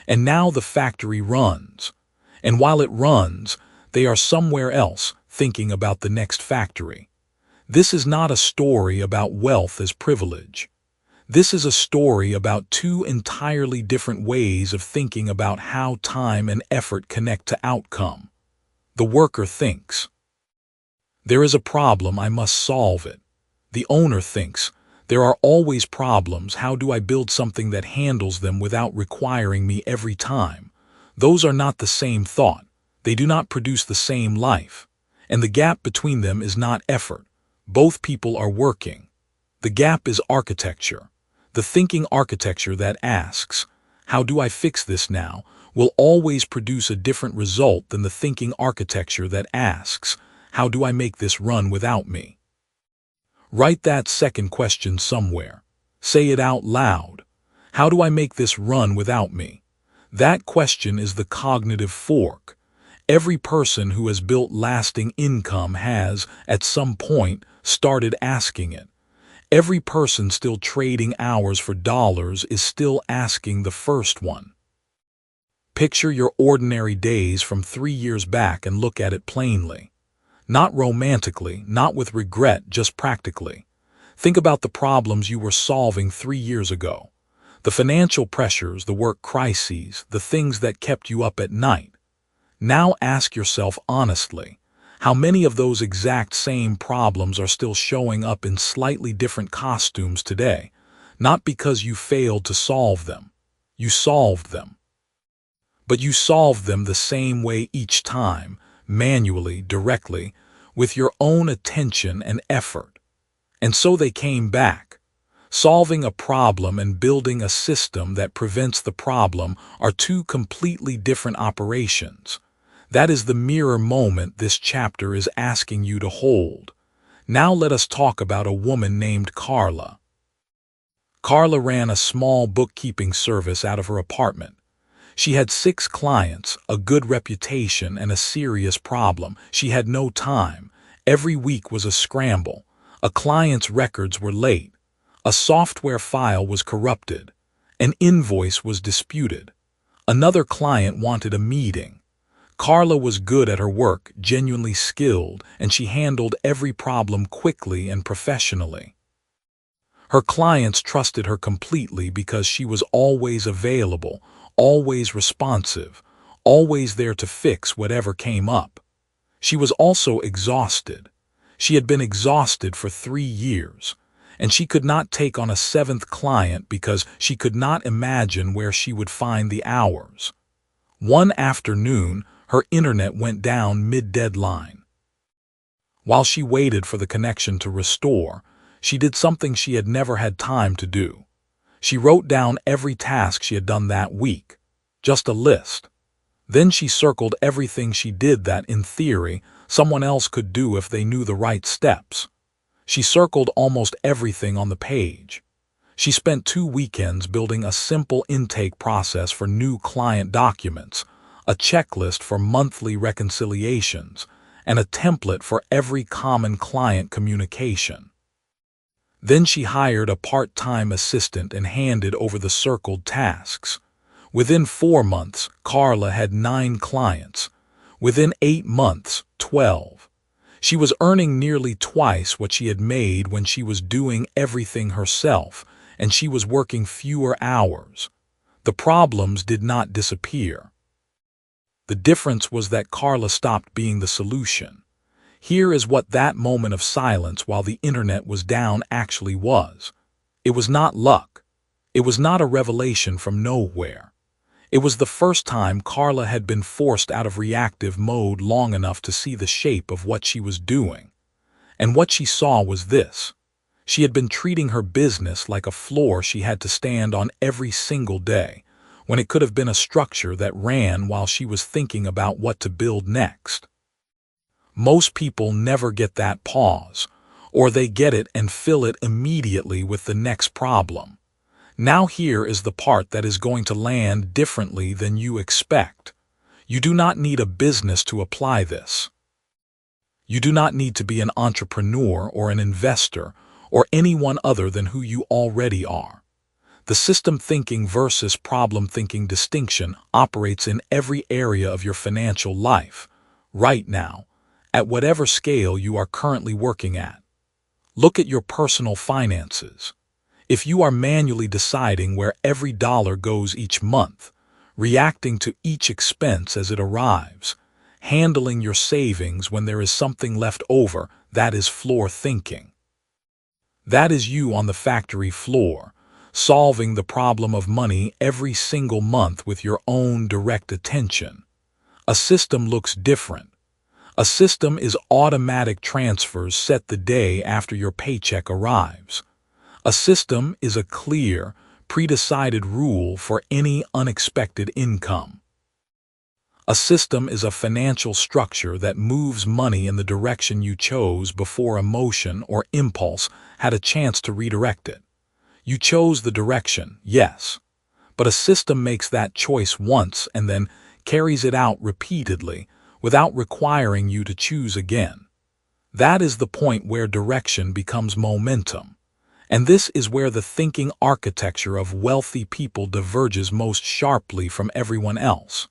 And now the factory runs. And while it runs, they are somewhere else thinking about the next factory. This is not a story about wealth as privilege. This is a story about two entirely different ways of thinking about how time and effort connect to outcome. The worker thinks, there is a problem, I must solve it. The owner thinks, there are always problems, how do I build something that handles them without requiring me every time? Those are not the same thought. They do not produce the same life. And the gap between them is not effort. Both people are working. The gap is architecture. The thinking architecture that asks, how do I fix this now, will always produce a different result than the thinking architecture that asks, how do I make this run without me? Write that second question somewhere. Say it out loud. How do I make this run without me? That question is the cognitive fork. Every person who has built lasting income has, at some point, started asking it. Every person still trading hours for dollars is still asking the first one. Picture your ordinary days from 3 years back and look at it plainly. Not romantically, not with regret, just practically. Think about the problems you were solving 3 years ago. The financial pressures, the work crises, the things that kept you up at night. Now ask yourself honestly, how many of those exact same problems are still showing up in slightly different costumes today? Not because you failed to solve them. You solved them. But you solved them the same way each time, manually, directly, with your own attention and effort. And so they came back. Solving a problem and building a system that prevents the problem are two completely different operations. That is the mirror moment this chapter is asking you to hold. Now let us talk about a woman named Carla. Carla ran a small bookkeeping service out of her apartment. She had 6 clients, a good reputation, and a serious problem. She had no time. Every week was a scramble. A client's records were late. A software file was corrupted. An invoice was disputed. Another client wanted a meeting. Carla was good at her work, genuinely skilled, and she handled every problem quickly and professionally. Her clients trusted her completely because she was always available, always responsive, always there to fix whatever came up. She was also exhausted. She had been exhausted for 3 years, and she could not take on a 7th client because she could not imagine where she would find the hours. One afternoon, her internet went down mid-deadline. While she waited for the connection to restore, she did something she had never had time to do. She wrote down every task she had done that week, just a list. Then she circled everything she did that, in theory, someone else could do if they knew the right steps. She circled almost everything on the page. She spent 2 weekends building a simple intake process for new client documents, a checklist for monthly reconciliations, and a template for every common client communication. Then she hired a part-time assistant and handed over the circled tasks. Within 4 months, Carla had 9 clients. Within 8 months, 12. She was earning nearly twice what she had made when she was doing everything herself, and she was working fewer hours. The problems did not disappear. The difference was that 𝗓𝗧 stopped being the solution. Here is what that moment of silence while the internet was down actually was. It was not luck. It was not a revelation from nowhere. It was the first time 𝗓𝗧 had been forced out of reactive mode long enough to see the shape of what she was doing. And what she saw was this. She had been treating her business like a floor she had to stand on every single day, when it could have been a structure that ran while she was thinking about what to build next. Most people never get that pause, or they get it and fill it immediately with the next problem. Now here is the part that is going to land differently than you expect. You do not need a business to apply this. You do not need to be an entrepreneur or an investor or anyone other than who you already are. The system thinking versus problem thinking distinction operates in every area of your financial life, right now, at whatever scale you are currently working at. Look at your personal finances. If you are manually deciding where every dollar goes each month, reacting to each expense as it arrives, handling your savings when there is something left over, that is floor thinking. That is you on the factory floor, solving the problem of money every single month with your own direct attention. A system looks different. A system is automatic transfers set the day after your paycheck arrives. A system is a clear, pre-decided rule for any unexpected income. A system is a financial structure that moves money in the direction you chose before emotion or impulse had a chance to redirect it. You chose the direction, yes, but a system makes that choice once and then carries it out repeatedly without requiring you to choose again. That is the point where direction becomes momentum. And this is where the thinking architecture of wealthy people diverges most sharply from everyone else.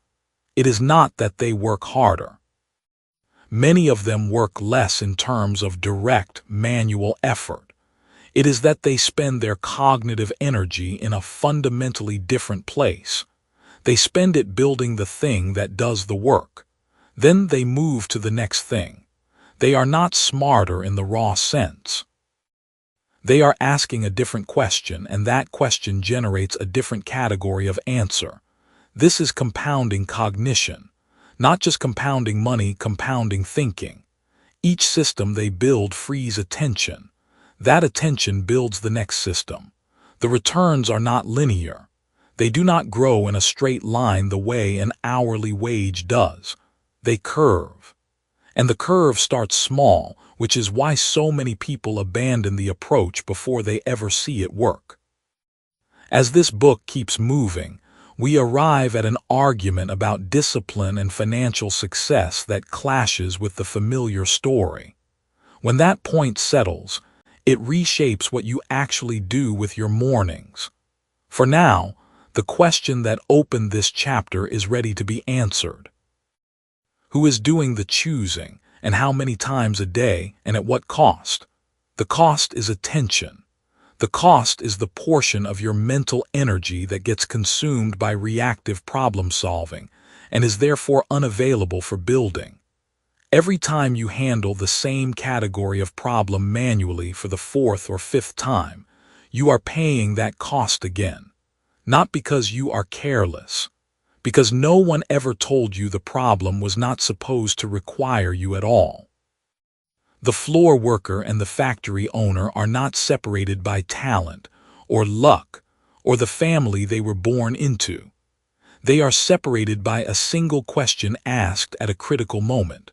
It is not that they work harder. Many of them work less in terms of direct manual effort. It is that they spend their cognitive energy in a fundamentally different place. They spend it building the thing that does the work. Then they move to the next thing. They are not smarter in the raw sense. They are asking a different question, and that question generates a different category of answer. This is compounding cognition, not just compounding money, compounding thinking. Each system they build frees attention. That attention builds the next system. The returns are not linear. They do not grow in a straight line the way an hourly wage does. They curve. And the curve starts small, which is why so many people abandon the approach before they ever see it work. As this book keeps moving, we arrive at an argument about discipline and financial success that clashes with the familiar story. When that point settles, it reshapes what you actually do with your mornings. For now, the question that opened this chapter is ready to be answered. Who is doing the choosing, and how many times a day, and at what cost? The cost is attention. The cost is the portion of your mental energy that gets consumed by reactive problem solving and is therefore unavailable for building. Every time you handle the same category of problem manually for the fourth or fifth time, you are paying that cost again. Not because you are careless, because no one ever told you the problem was not supposed to require you at all. The floor worker and the factory owner are not separated by talent or luck or the family they were born into. They are separated by a single question asked at a critical moment.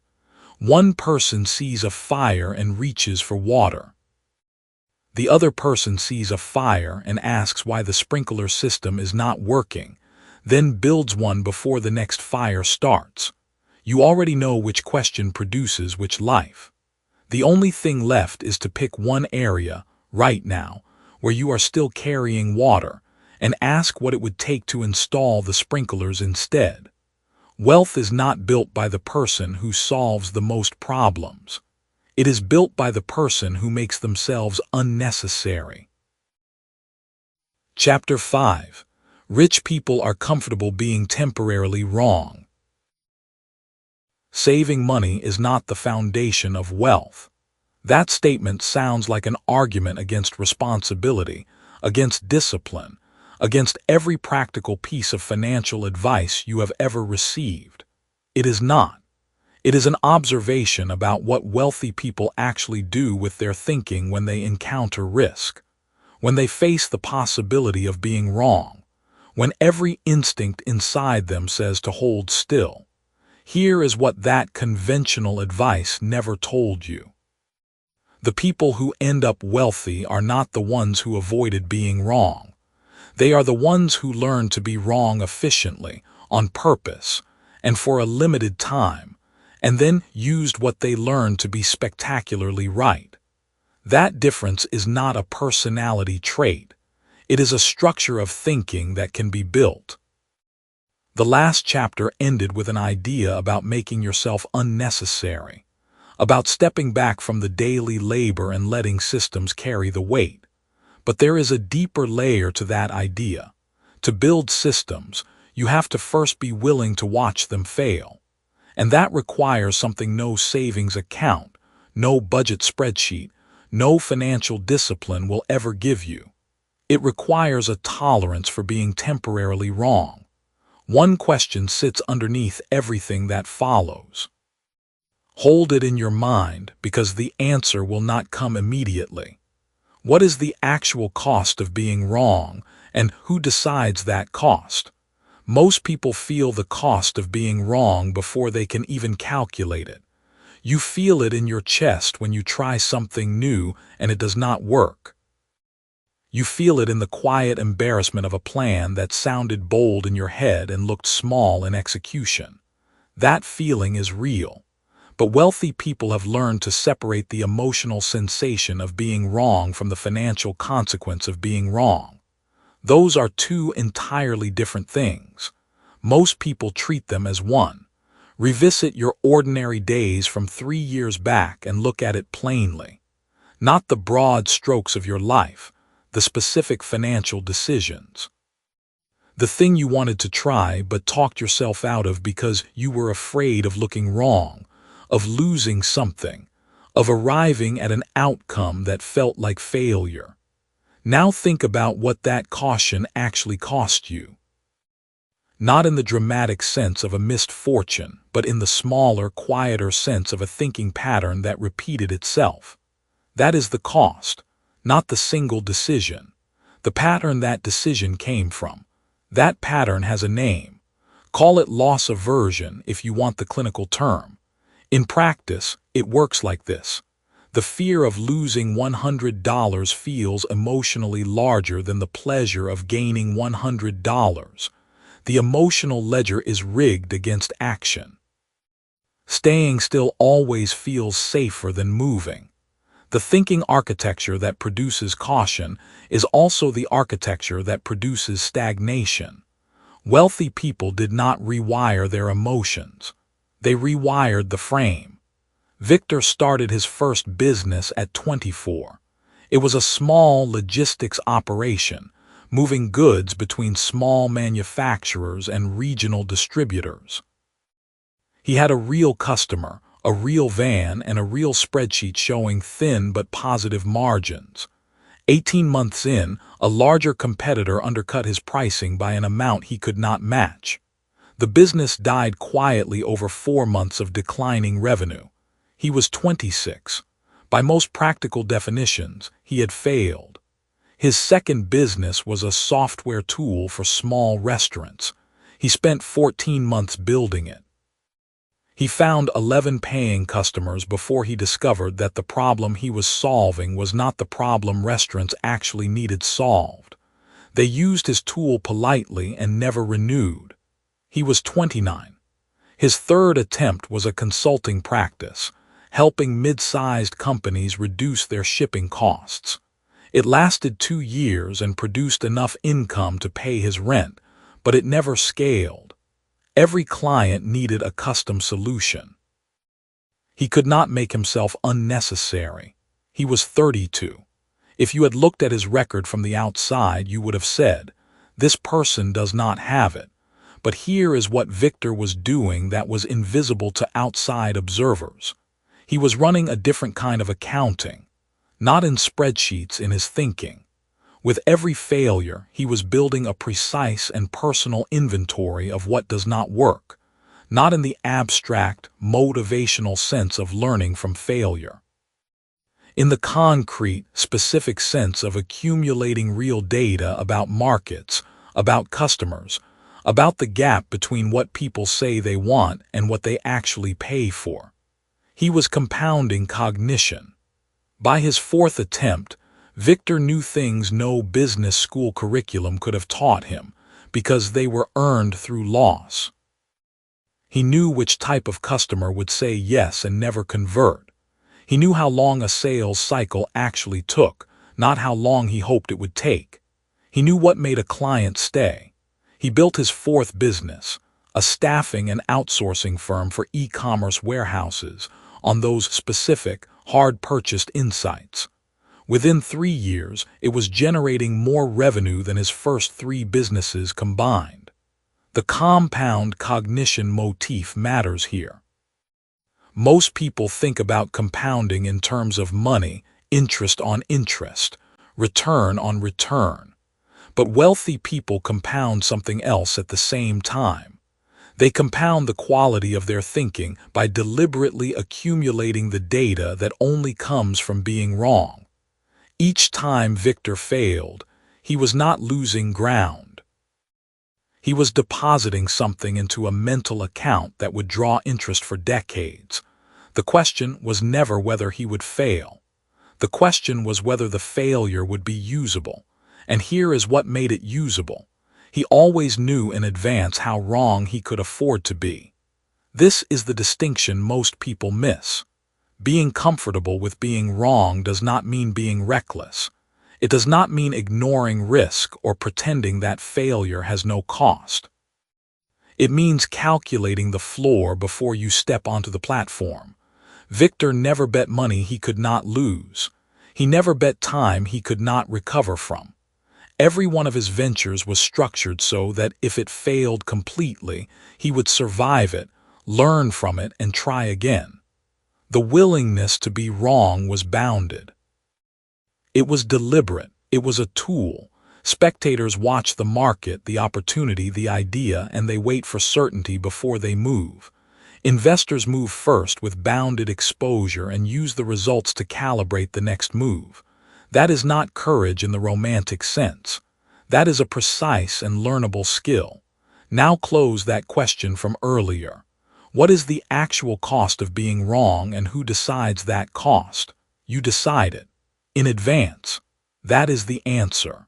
One person sees a fire and reaches for water. The other person sees a fire and asks why the sprinkler system is not working, then builds one before the next fire starts. You already know which question produces which life. The only thing left is to pick one area, right now, where you are still carrying water, and ask what it would take to install the sprinklers instead. Wealth is not built by the person who solves the most problems. It is built by the person who makes themselves unnecessary. Chapter 5. Rich people are comfortable being temporarily wrong. Saving money is not the foundation of wealth. That statement sounds like an argument against responsibility, against discipline, against every practical piece of financial advice you have ever received. It is not. It is an observation about what wealthy people actually do with their thinking when they encounter risk, when they face the possibility of being wrong, when every instinct inside them says to hold still. Here is what that conventional advice never told you. The people who end up wealthy are not the ones who avoided being wrong. They are the ones who learned to be wrong efficiently, on purpose, and for a limited time, and then used what they learned to be spectacularly right. That difference is not a personality trait. It is a structure of thinking that can be built. The last chapter ended with an idea about making yourself unnecessary, about stepping back from the daily labor and letting systems carry the weight. But there is a deeper layer to that idea. To build systems, you have to first be willing to watch them fail. And that requires something no savings account, no budget spreadsheet, no financial discipline will ever give you. It requires a tolerance for being temporarily wrong. One question sits underneath everything that follows. Hold it in your mind because the answer will not come immediately. What is the actual cost of being wrong, and who decides that cost? Most people feel the cost of being wrong before they can even calculate it. You feel it in your chest when you try something new and it does not work. You feel it in the quiet embarrassment of a plan that sounded bold in your head and looked small in execution. That feeling is real. But wealthy people have learned to separate the emotional sensation of being wrong from the financial consequence of being wrong. Those are two entirely different things. Most people treat them as one. Revisit your ordinary days from 3 years back and look at it plainly. Not the broad strokes of your life, the specific financial decisions. The thing you wanted to try but talked yourself out of because you were afraid of looking wrong, of losing something, of arriving at an outcome that felt like failure. Now think about what that caution actually cost you. Not in the dramatic sense of a missed fortune, but in the smaller, quieter sense of a thinking pattern that repeated itself. That is the cost, not the single decision. The pattern that decision came from. That pattern has a name. Call it loss aversion if you want the clinical term. In practice, it works like this. The fear of losing $100 feels emotionally larger than the pleasure of gaining $100. The emotional ledger is rigged against action. Staying still always feels safer than moving. The thinking architecture that produces caution is also the architecture that produces stagnation. Wealthy people did not rewire their emotions. They rewired the frame. Victor started his first business at 24. It was a small logistics operation, moving goods between small manufacturers and regional distributors. He had a real customer, a real van, and a real spreadsheet showing thin but positive margins. 18 months in, a larger competitor undercut his pricing by an amount he could not match. The business died quietly over 4 months of declining revenue. He was 26. By most practical definitions, he had failed. His second business was a software tool for small restaurants. He spent 14 months building it. He found 11 paying customers before he discovered that the problem he was solving was not the problem restaurants actually needed solved. They used his tool politely and never renewed. He was 29. His third attempt was a consulting practice, helping mid-sized companies reduce their shipping costs. It lasted 2 years and produced enough income to pay his rent, but it never scaled. Every client needed a custom solution. He could not make himself unnecessary. He was 32. If you had looked at his record from the outside, you would have said, "This person does not have it." But here is what Victor was doing that was invisible to outside observers. He was running a different kind of accounting, not in spreadsheets in his thinking. With every failure, he was building a precise and personal inventory of what does not work, not in the abstract, motivational sense of learning from failure. In the concrete, specific sense of accumulating real data about markets, about customers, about the gap between what people say they want and what they actually pay for. He was compounding cognition. By his fourth attempt, Victor knew things no business school curriculum could have taught him because they were earned through loss. He knew which type of customer would say yes and never convert. He knew how long a sales cycle actually took, not how long he hoped it would take. He knew what made a client stay. He built his fourth business, a staffing and outsourcing firm for e-commerce warehouses, on those specific, hard-purchased insights. Within 3 years, it was generating more revenue than his first 3 businesses combined. The compound cognition motif matters here. Most people think about compounding in terms of money, interest on interest, return on return. But wealthy people compound something else at the same time. They compound the quality of their thinking by deliberately accumulating the data that only comes from being wrong. Each time Victor failed, he was not losing ground. He was depositing something into a mental account that would draw interest for decades. The question was never whether he would fail. The question was whether the failure would be usable. And here is what made it usable. He always knew in advance how wrong he could afford to be. This is the distinction most people miss. Being comfortable with being wrong does not mean being reckless. It does not mean ignoring risk or pretending that failure has no cost. It means calculating the floor before you step onto the platform. Victor never bet money he could not lose. He never bet time he could not recover from. Every one of his ventures was structured so that if it failed completely, he would survive it, learn from it, and try again. The willingness to be wrong was bounded. It was deliberate. It was a tool. Spectators watch the market, the opportunity, the idea, and they wait for certainty before they move. Investors move first with bounded exposure and use the results to calibrate the next move. That is not courage in the romantic sense. That is a precise and learnable skill. Now close that question from earlier. What is the actual cost of being wrong, and who decides that cost? You decide it. In advance. That is the answer.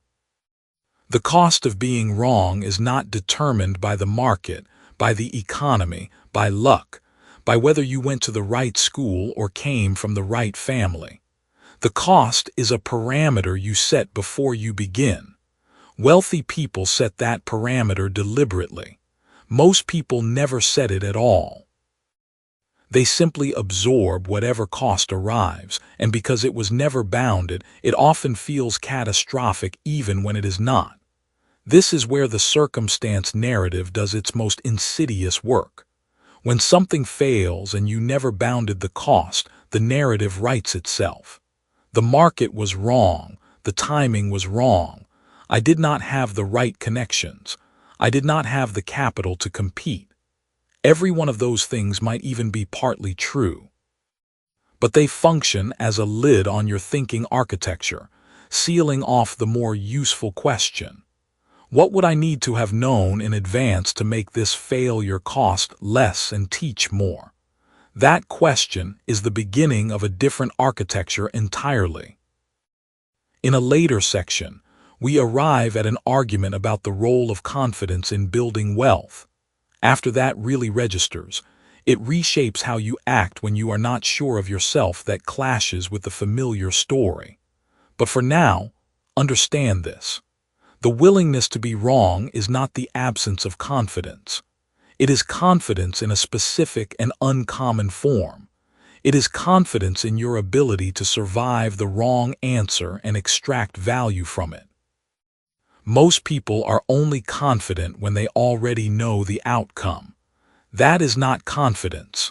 The cost of being wrong is not determined by the market, by the economy, by luck, by whether you went to the right school or came from the right family. The cost is a parameter you set before you begin. Wealthy people set that parameter deliberately. Most people never set it at all. They simply absorb whatever cost arrives, and because it was never bounded, it often feels catastrophic even when it is not. This is where the circumstance narrative does its most insidious work. When something fails and you never bounded the cost, the narrative writes itself. The market was wrong. The timing was wrong. I did not have the right connections. I did not have the capital to compete. Every one of those things might even be partly true. But they function as a lid on your thinking architecture, sealing off the more useful question. What would I need to have known in advance to make this failure cost less and teach more? That question is the beginning of a different architecture entirely. In a later section, we arrive at an argument about the role of confidence in building wealth. After that really registers, it reshapes how you act when you are not sure of yourself. That clashes with the familiar story. But for now, understand this. The willingness to be wrong is not the absence of confidence. It is confidence in a specific and uncommon form. It is confidence in your ability to survive the wrong answer and extract value from it. Most people are only confident when they already know the outcome. That is not confidence.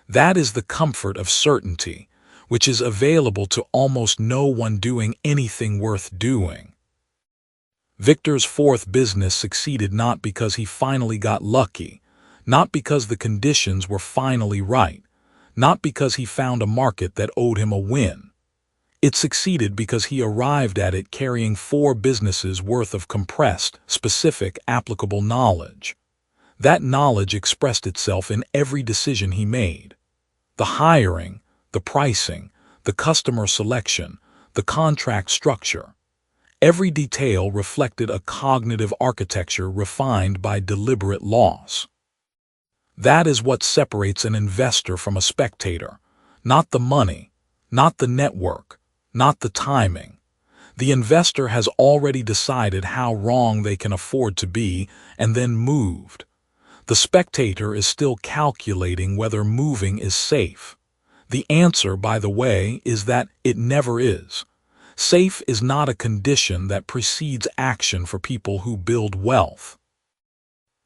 That is the comfort of certainty, which is available to almost no one doing anything worth doing. Victor's fourth business succeeded not because he finally got lucky, not because the conditions were finally right, not because he found a market that owed him a win. It succeeded because he arrived at it carrying 4 businesses worth of compressed, specific, applicable knowledge. That knowledge expressed itself in every decision he made. The hiring, the pricing, the customer selection, the contract structure. Every detail reflected a cognitive architecture refined by deliberate loss. That is what separates an investor from a spectator. Not the money, not the network, not the timing. The investor has already decided how wrong they can afford to be and then moved. The spectator is still calculating whether moving is safe. The answer, by the way, is that it never is. Safe is not a condition that precedes action for people who build wealth.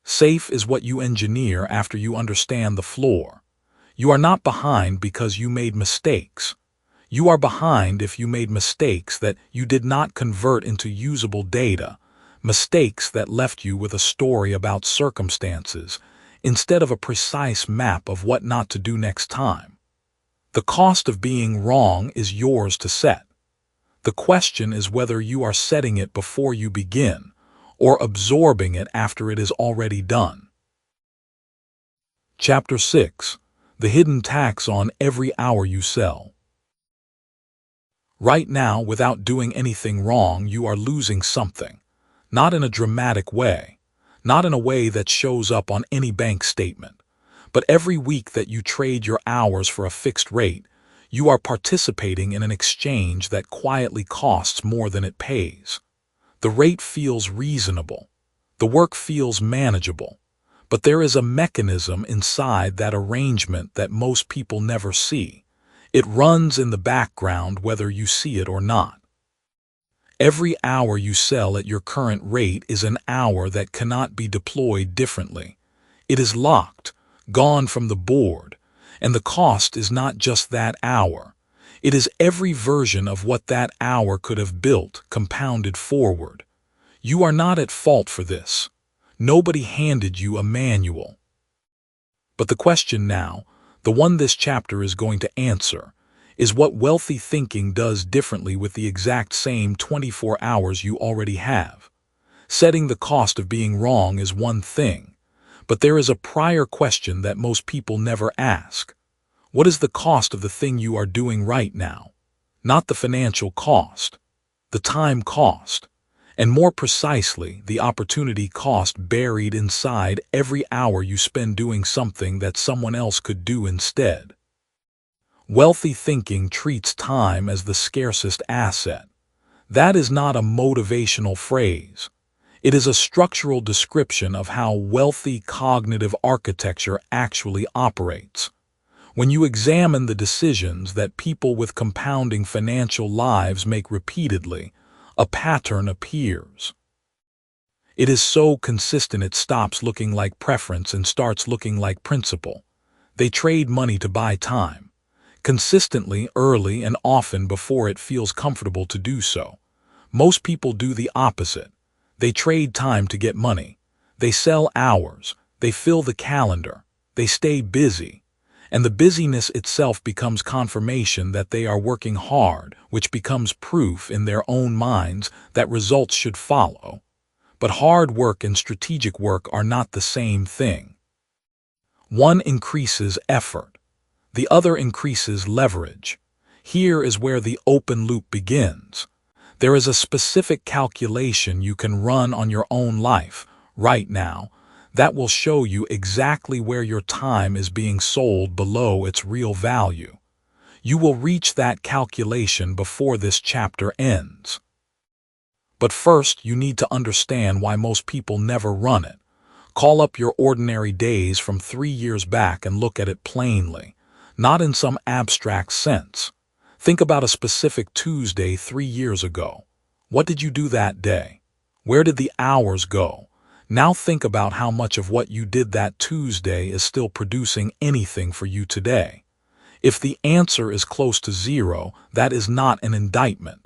Safe is what you engineer after you understand the floor. You are not behind because you made mistakes. You are behind if you made mistakes that you did not convert into usable data, mistakes that left you with a story about circumstances instead of a precise map of what not to do next time. The cost of being wrong is yours to set. The question is whether you are setting it before you begin, or absorbing it after it is already done. Chapter 6. The hidden tax on every hour you sell. Right now, without doing anything wrong, you are losing something. Not in a dramatic way, not in a way that shows up on any bank statement, but every week that you trade your hours for a fixed rate, you are participating in an exchange that quietly costs more than it pays. The rate feels reasonable. The work feels manageable. But there is a mechanism inside that arrangement that most people never see. It runs in the background whether you see it or not. Every hour you sell at your current rate is an hour that cannot be deployed differently. It is locked, gone from the board, and the cost is not just that hour. It is every version of what that hour could have built, compounded forward. You are not at fault for this. Nobody handed you a manual. But the question now, the one this chapter is going to answer, is what wealthy thinking does differently with the exact same 24 hours you already have. Setting the cost of being wrong is one thing, but there is a prior question that most people never ask. What is the cost of the thing you are doing right now? Not the financial cost, the time cost, and more precisely, the opportunity cost buried inside every hour you spend doing something that someone else could do instead. Wealthy thinking treats time as the scarcest asset. That is not a motivational phrase. It is a structural description of how wealthy cognitive architecture actually operates. When you examine the decisions that people with compounding financial lives make repeatedly, a pattern appears. It is so consistent it stops looking like preference and starts looking like principle. They trade money to buy time. Consistently, early, and often before it feels comfortable to do so. Most people do the opposite. They trade time to get money. They sell hours. They fill the calendar. They stay busy. And the busyness itself becomes confirmation that they are working hard, which becomes proof in their own minds that results should follow. But hard work and strategic work are not the same thing. One increases effort. The other increases leverage. Here is where the open loop begins. There is a specific calculation you can run on your own life, right now, that will show you exactly where your time is being sold below its real value. You will reach that calculation before this chapter ends. But first, you need to understand why most people never run it. Call up your ordinary days from 3 years back and look at it plainly, not in some abstract sense. Think about a specific Tuesday 3 years ago. What did you do that day? Where did the hours go? Now think about how much of what you did that Tuesday is still producing anything for you today. If the answer is close to zero, that is not an indictment.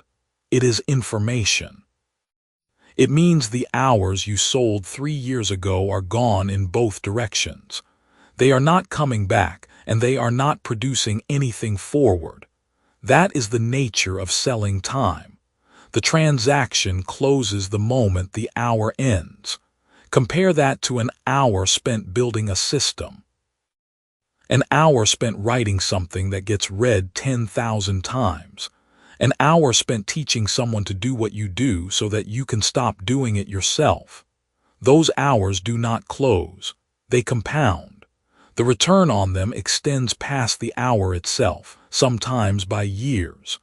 It is information. It means the hours you sold 3 years ago are gone in both directions. They are not coming back, and they are not producing anything forward. That is the nature of selling time. The transaction closes the moment the hour ends. Compare that to an hour spent building a system. An hour spent writing something that gets read 10,000 times. An hour spent teaching someone to do what you do so that you can stop doing it yourself. Those hours do not close. They compound. The return on them extends past the hour itself, sometimes by years.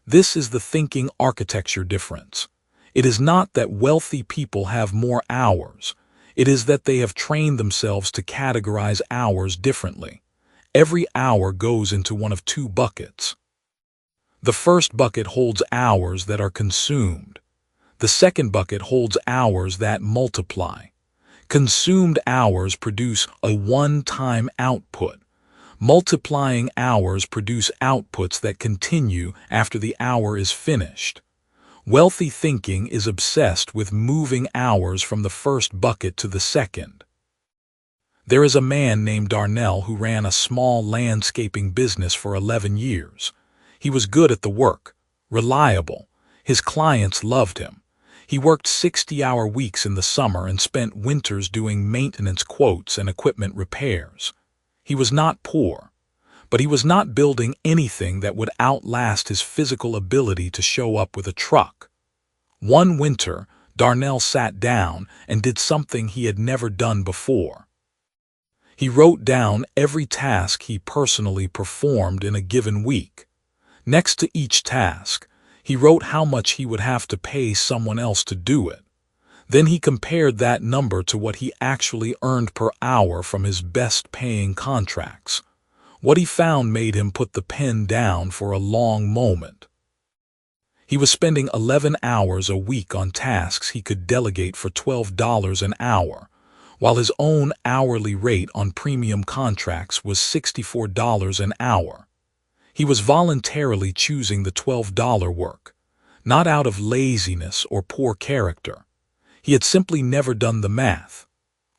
This is the thinking architecture difference. It is not that wealthy people have more hours. It is that they have trained themselves to categorize hours differently. Every hour goes into one of two buckets. The first bucket holds hours that are consumed. The second bucket holds hours that multiply. Consumed hours produce a one-time output. Multiplying hours produce outputs that continue after the hour is finished. Wealthy thinking is obsessed with moving hours from the first bucket to the second. There is a man named Darnell who ran a small landscaping business for 11 years. He was good at the work, reliable. His clients loved him. He worked 60-hour weeks in the summer and spent winters doing maintenance quotes and equipment repairs. He was not poor, but he was not building anything that would outlast his physical ability to show up with a truck. One winter, Darnell sat down and did something he had never done before. He wrote down every task he personally performed in a given week. Next to each task, he wrote how much he would have to pay someone else to do it. Then he compared that number to what he actually earned per hour from his best-paying contracts. What he found made him put the pen down for a long moment. He was spending 11 hours a week on tasks he could delegate for $12 an hour, while his own hourly rate on premium contracts was $64 an hour. He was voluntarily choosing the $12 work, not out of laziness or poor character. He had simply never done the math.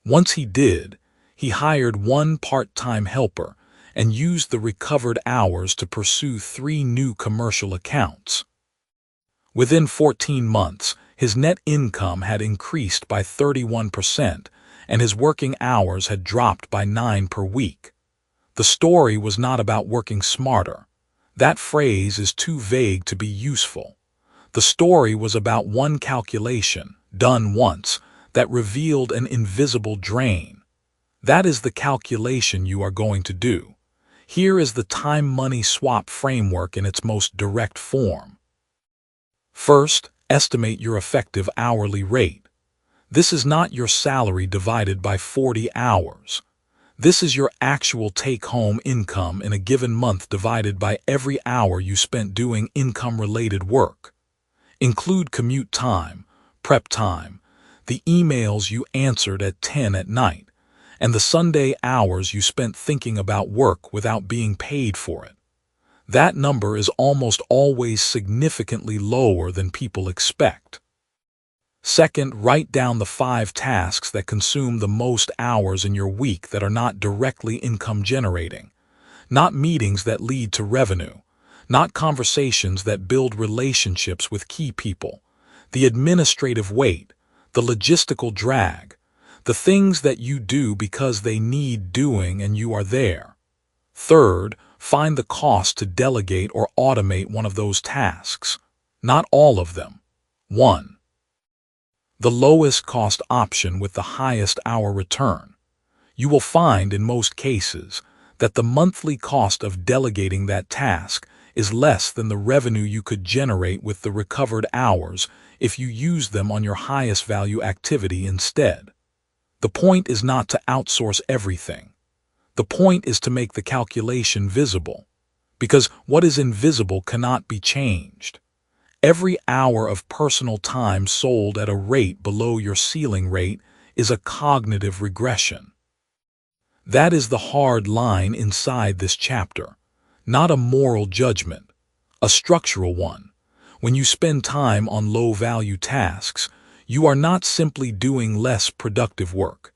Once he did, he hired one part-time helper and used the recovered hours to pursue 3 new commercial accounts. Within 14 months, his net income had increased by 31%, and his working hours had dropped by 9 per week. The story was not about working smarter. That phrase is too vague to be useful. The story was about one calculation, done once, that revealed an invisible drain. That is the calculation you are going to do. Here is the time-money swap framework in its most direct form. First, estimate your effective hourly rate. This is not your salary divided by 40 hours. This is your actual take-home income in a given month divided by every hour you spent doing income-related work. Include commute time, prep time, the emails you answered at 10 at night, and the Sunday hours you spent thinking about work without being paid for it. That number is almost always significantly lower than people expect. Second, write down the 5 tasks that consume the most hours in your week that are not directly income-generating, not meetings that lead to revenue, not conversations that build relationships with key people, the administrative weight, the logistical drag, the things that you do because they need doing and you are there. Third, find the cost to delegate or automate one of those tasks, not all of them. 1. The lowest cost option with the highest hour return. You will find in most cases that the monthly cost of delegating that task is less than the revenue you could generate with the recovered hours if you use them on your highest value activity instead. The point is not to outsource everything. The point is to make the calculation visible, because what is invisible cannot be changed. Every hour of personal time sold at a rate below your ceiling rate is a cognitive regression. That is the hard line inside this chapter, not a moral judgment, a structural one. When you spend time on low-value tasks, you are not simply doing less productive work.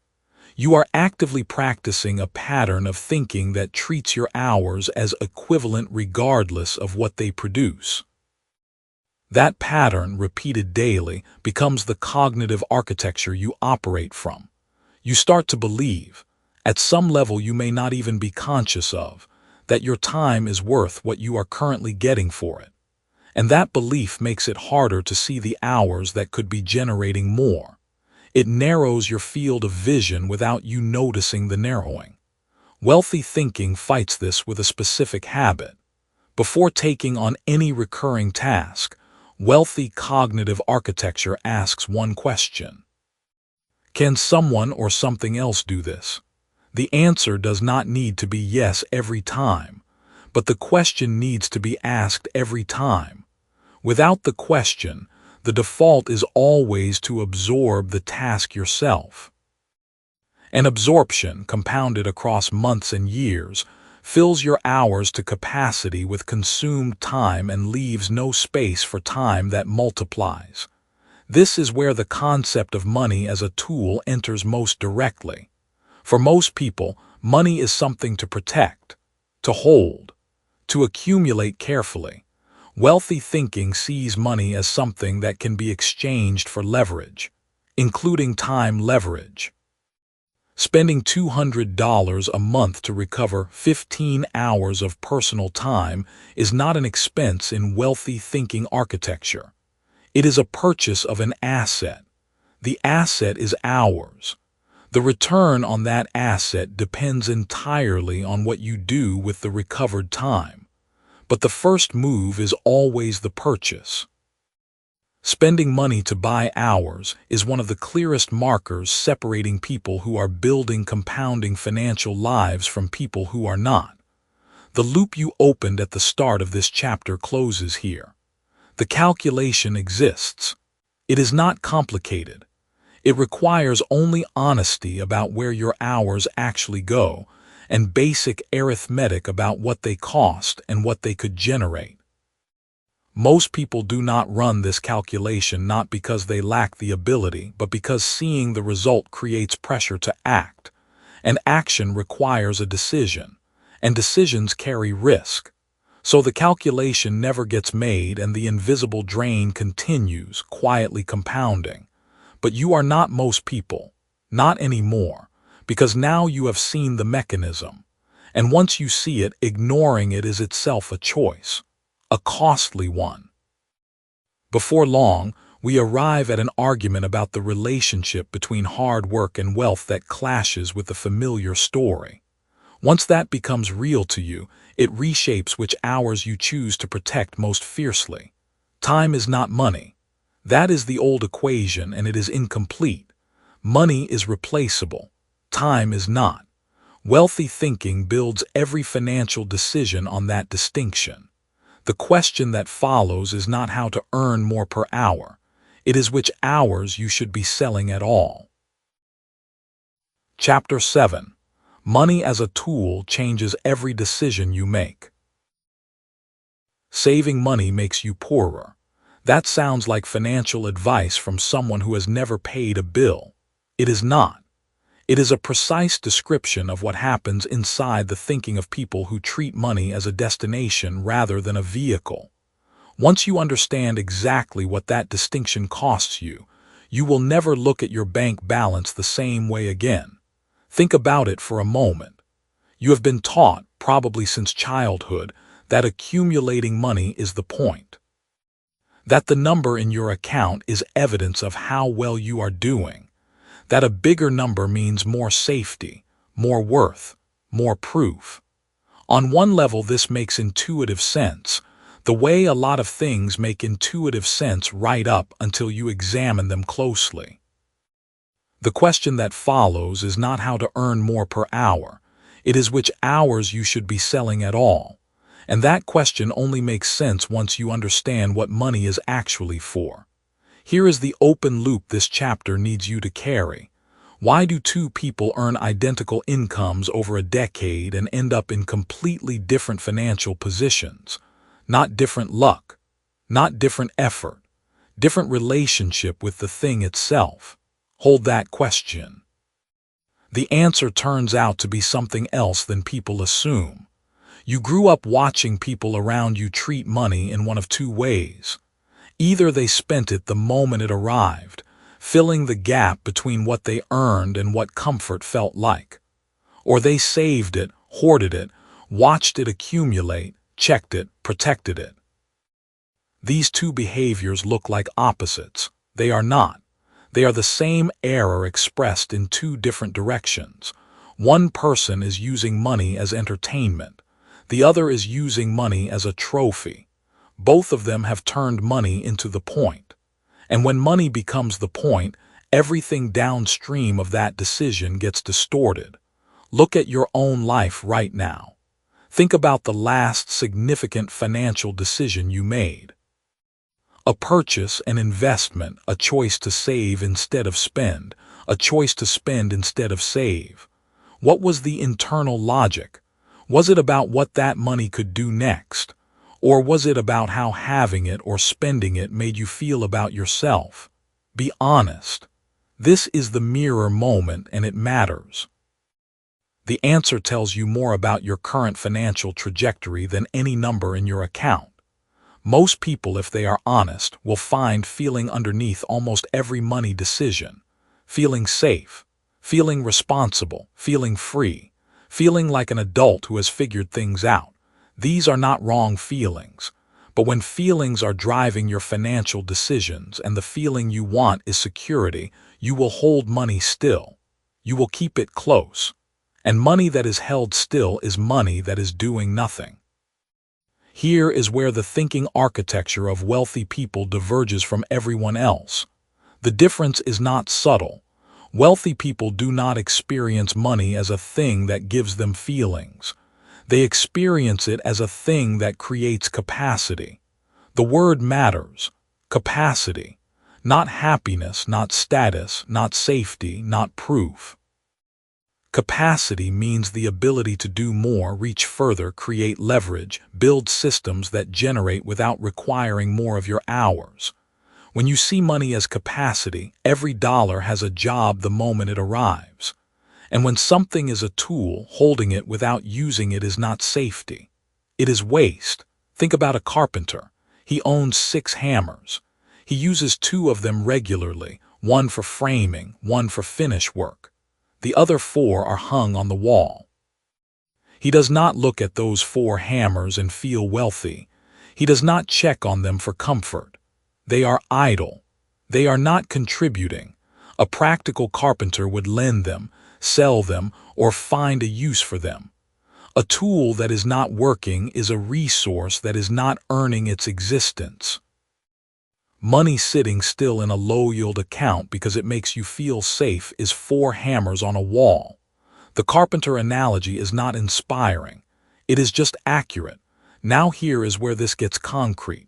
You are actively practicing a pattern of thinking that treats your hours as equivalent regardless of what they produce. That pattern, repeated daily, becomes the cognitive architecture you operate from. You start to believe, at some level you may not even be conscious of, that your time is worth what you are currently getting for it. And that belief makes it harder to see the hours that could be generating more. It narrows your field of vision without you noticing the narrowing. Wealthy thinking fights this with a specific habit. Before taking on any recurring task, wealthy cognitive architecture asks one question. Can someone or something else do this? The answer does not need to be yes every time, but the question needs to be asked every time. Without the question, the default is always to absorb the task yourself. And absorption, compounded across months and years, fills your hours to capacity with consumed time and leaves no space for time that multiplies. This is where the concept of money as a tool enters most directly. For most people, money is something to protect, to hold, to accumulate carefully. Wealthy thinking sees money as something that can be exchanged for leverage, including time leverage. Spending $200 a month to recover 15 hours of personal time is not an expense in wealthy thinking architecture. It is a purchase of an asset. The asset is ours. The return on that asset depends entirely on what you do with the recovered time. But the first move is always the purchase. Spending money to buy hours is one of the clearest markers separating people who are building compounding financial lives from people who are not. The loop you opened at the start of this chapter closes here. The calculation exists. It is not complicated. It requires only honesty about where your hours actually go, and basic arithmetic about what they cost and what they could generate. Most people do not run this calculation not because they lack the ability, but because seeing the result creates pressure to act, and action requires a decision, and decisions carry risk. So the calculation never gets made and the invisible drain continues, quietly compounding. But you are not most people, not anymore, because now you have seen the mechanism, and once you see it, ignoring it is itself a choice, a costly one. Before long, we arrive at an argument about the relationship between hard work and wealth that clashes with the familiar story. Once that becomes real to you, it reshapes which hours you choose to protect most fiercely. Time is not money. That is the old equation, and it is incomplete. Money is replaceable. Time is not. Wealthy thinking builds every financial decision on that distinction. The question that follows is not how to earn more per hour. It is which hours you should be selling at all. Chapter 7. Money as a tool changes every decision you make. Saving money makes you poorer. That sounds like financial advice from someone who has never paid a bill. It is not. It is a precise description of what happens inside the thinking of people who treat money as a destination rather than a vehicle. Once you understand exactly what that distinction costs you, you will never look at your bank balance the same way again. Think about it for a moment. You have been taught, probably since childhood, that accumulating money is the point. That the number in your account is evidence of how well you are doing. That a bigger number means more safety, more worth, more proof. On one level, this makes intuitive sense, the way a lot of things make intuitive sense right up until you examine them closely. The question that follows is not how to earn more per hour. It is which hours you should be selling at all. And that question only makes sense once you understand what money is actually for. Here is the open loop this chapter needs you to carry. Why do two people earn identical incomes over a decade and end up in completely different financial positions? Not different luck, not different effort, different relationship with the thing itself. Hold that question. The answer turns out to be something else than people assume. You grew up watching people around you treat money in one of two ways. Either they spent it the moment it arrived, filling the gap between what they earned and what comfort felt like. Or they saved it, hoarded it, watched it accumulate, checked it, protected it. These two behaviors look like opposites. They are not. They are the same error expressed in two different directions. One person is using money as entertainment. The other is using money as a trophy. Both of them have turned money into the point. And when money becomes the point, everything downstream of that decision gets distorted. Look at your own life right now. Think about the last significant financial decision you made. A purchase, an investment, a choice to save instead of spend, a choice to spend instead of save. What was the internal logic? Was it about what that money could do next? Or was it about how having it or spending it made you feel about yourself? Be honest. This is the mirror moment, and it matters. The answer tells you more about your current financial trajectory than any number in your account. Most people, if they are honest, will find feeling underneath almost every money decision. Feeling safe, feeling responsible, feeling free, feeling like an adult who has figured things out. These are not wrong feelings. But when feelings are driving your financial decisions and the feeling you want is security, you will hold money still. You will keep it close. And money that is held still is money that is doing nothing. Here is where the thinking architecture of wealthy people diverges from everyone else. The difference is not subtle. Wealthy people do not experience money as a thing that gives them feelings. They experience it as a thing that creates capacity. The word matters. Capacity. Not happiness, not status, not safety, not proof. Capacity means the ability to do more, reach further, create leverage, build systems that generate without requiring more of your hours. When you see money as capacity, every dollar has a job the moment it arrives. And when something is a tool, holding it without using it is not safety. It is waste. Think about a carpenter. He owns 6 hammers. He uses 2 of them regularly, one for framing, one for finish work. The other 4 are hung on the wall. He does not look at those 4 hammers and feel wealthy. He does not check on them for comfort. They are idle. They are not contributing. A practical carpenter would lend them, sell them, or find a use for them. A tool that is not working is a resource that is not earning its existence. Money sitting still in a low-yield account because it makes you feel safe is 4 hammers on a wall. The carpenter analogy is not inspiring. It is just accurate. Now here is where this gets concrete.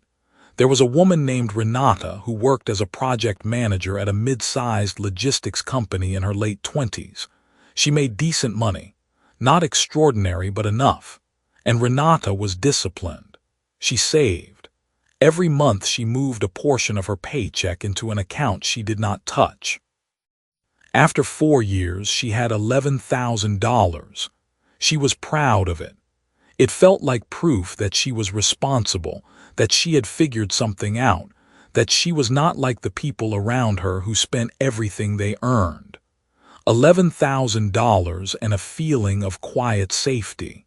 There was a woman named Renata who worked as a project manager at a mid-sized logistics company in her late 20s. She made decent money. Not extraordinary, but enough. And Renata was disciplined. She saved. Every month she moved a portion of her paycheck into an account she did not touch. After 4 years, she had $11,000. She was proud of it. It felt like proof that she was responsible, that she had figured something out, that she was not like the people around her who spent everything they earned. $11,000 and a feeling of quiet safety.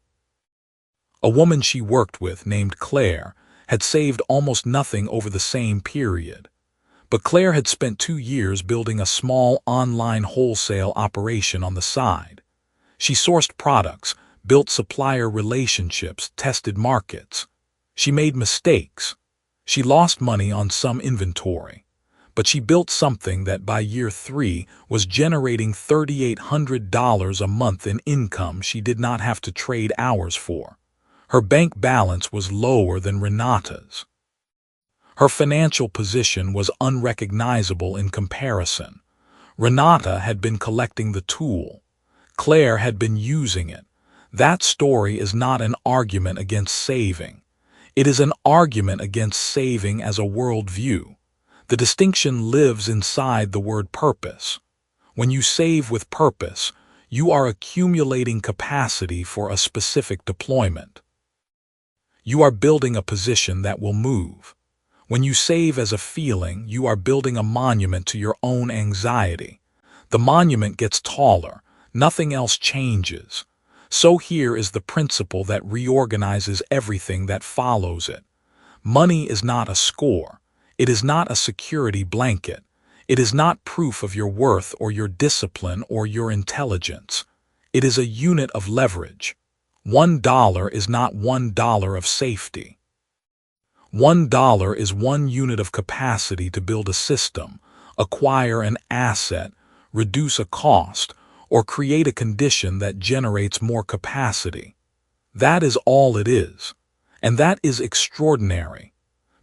A woman she worked with, named Claire, had saved almost nothing over the same period. But Claire had spent 2 years building a small online wholesale operation on the side. She sourced products, built supplier relationships, tested markets. She made mistakes. She lost money on some inventory. But she built something that by year 3 was generating $3,800 a month in income she did not have to trade hours for. Her bank balance was lower than Renata's. Her financial position was unrecognizable in comparison. Renata had been collecting the tool. Claire had been using it. That story is not an argument against saving. It is an argument against saving as a worldview. The distinction lives inside the word purpose. When you save with purpose, you are accumulating capacity for a specific deployment. You are building a position that will move. When you save as a feeling, you are building a monument to your own anxiety. The monument gets taller. Nothing else changes. So here is the principle that reorganizes everything that follows it. Money is not a score. It is not a security blanket. It is not proof of your worth or your discipline or your intelligence. It is a unit of leverage. $1 is not $1 of safety. $1 is 1 unit of capacity to build a system, acquire an asset, reduce a cost, or create a condition that generates more capacity. That is all it is. And that is extraordinary.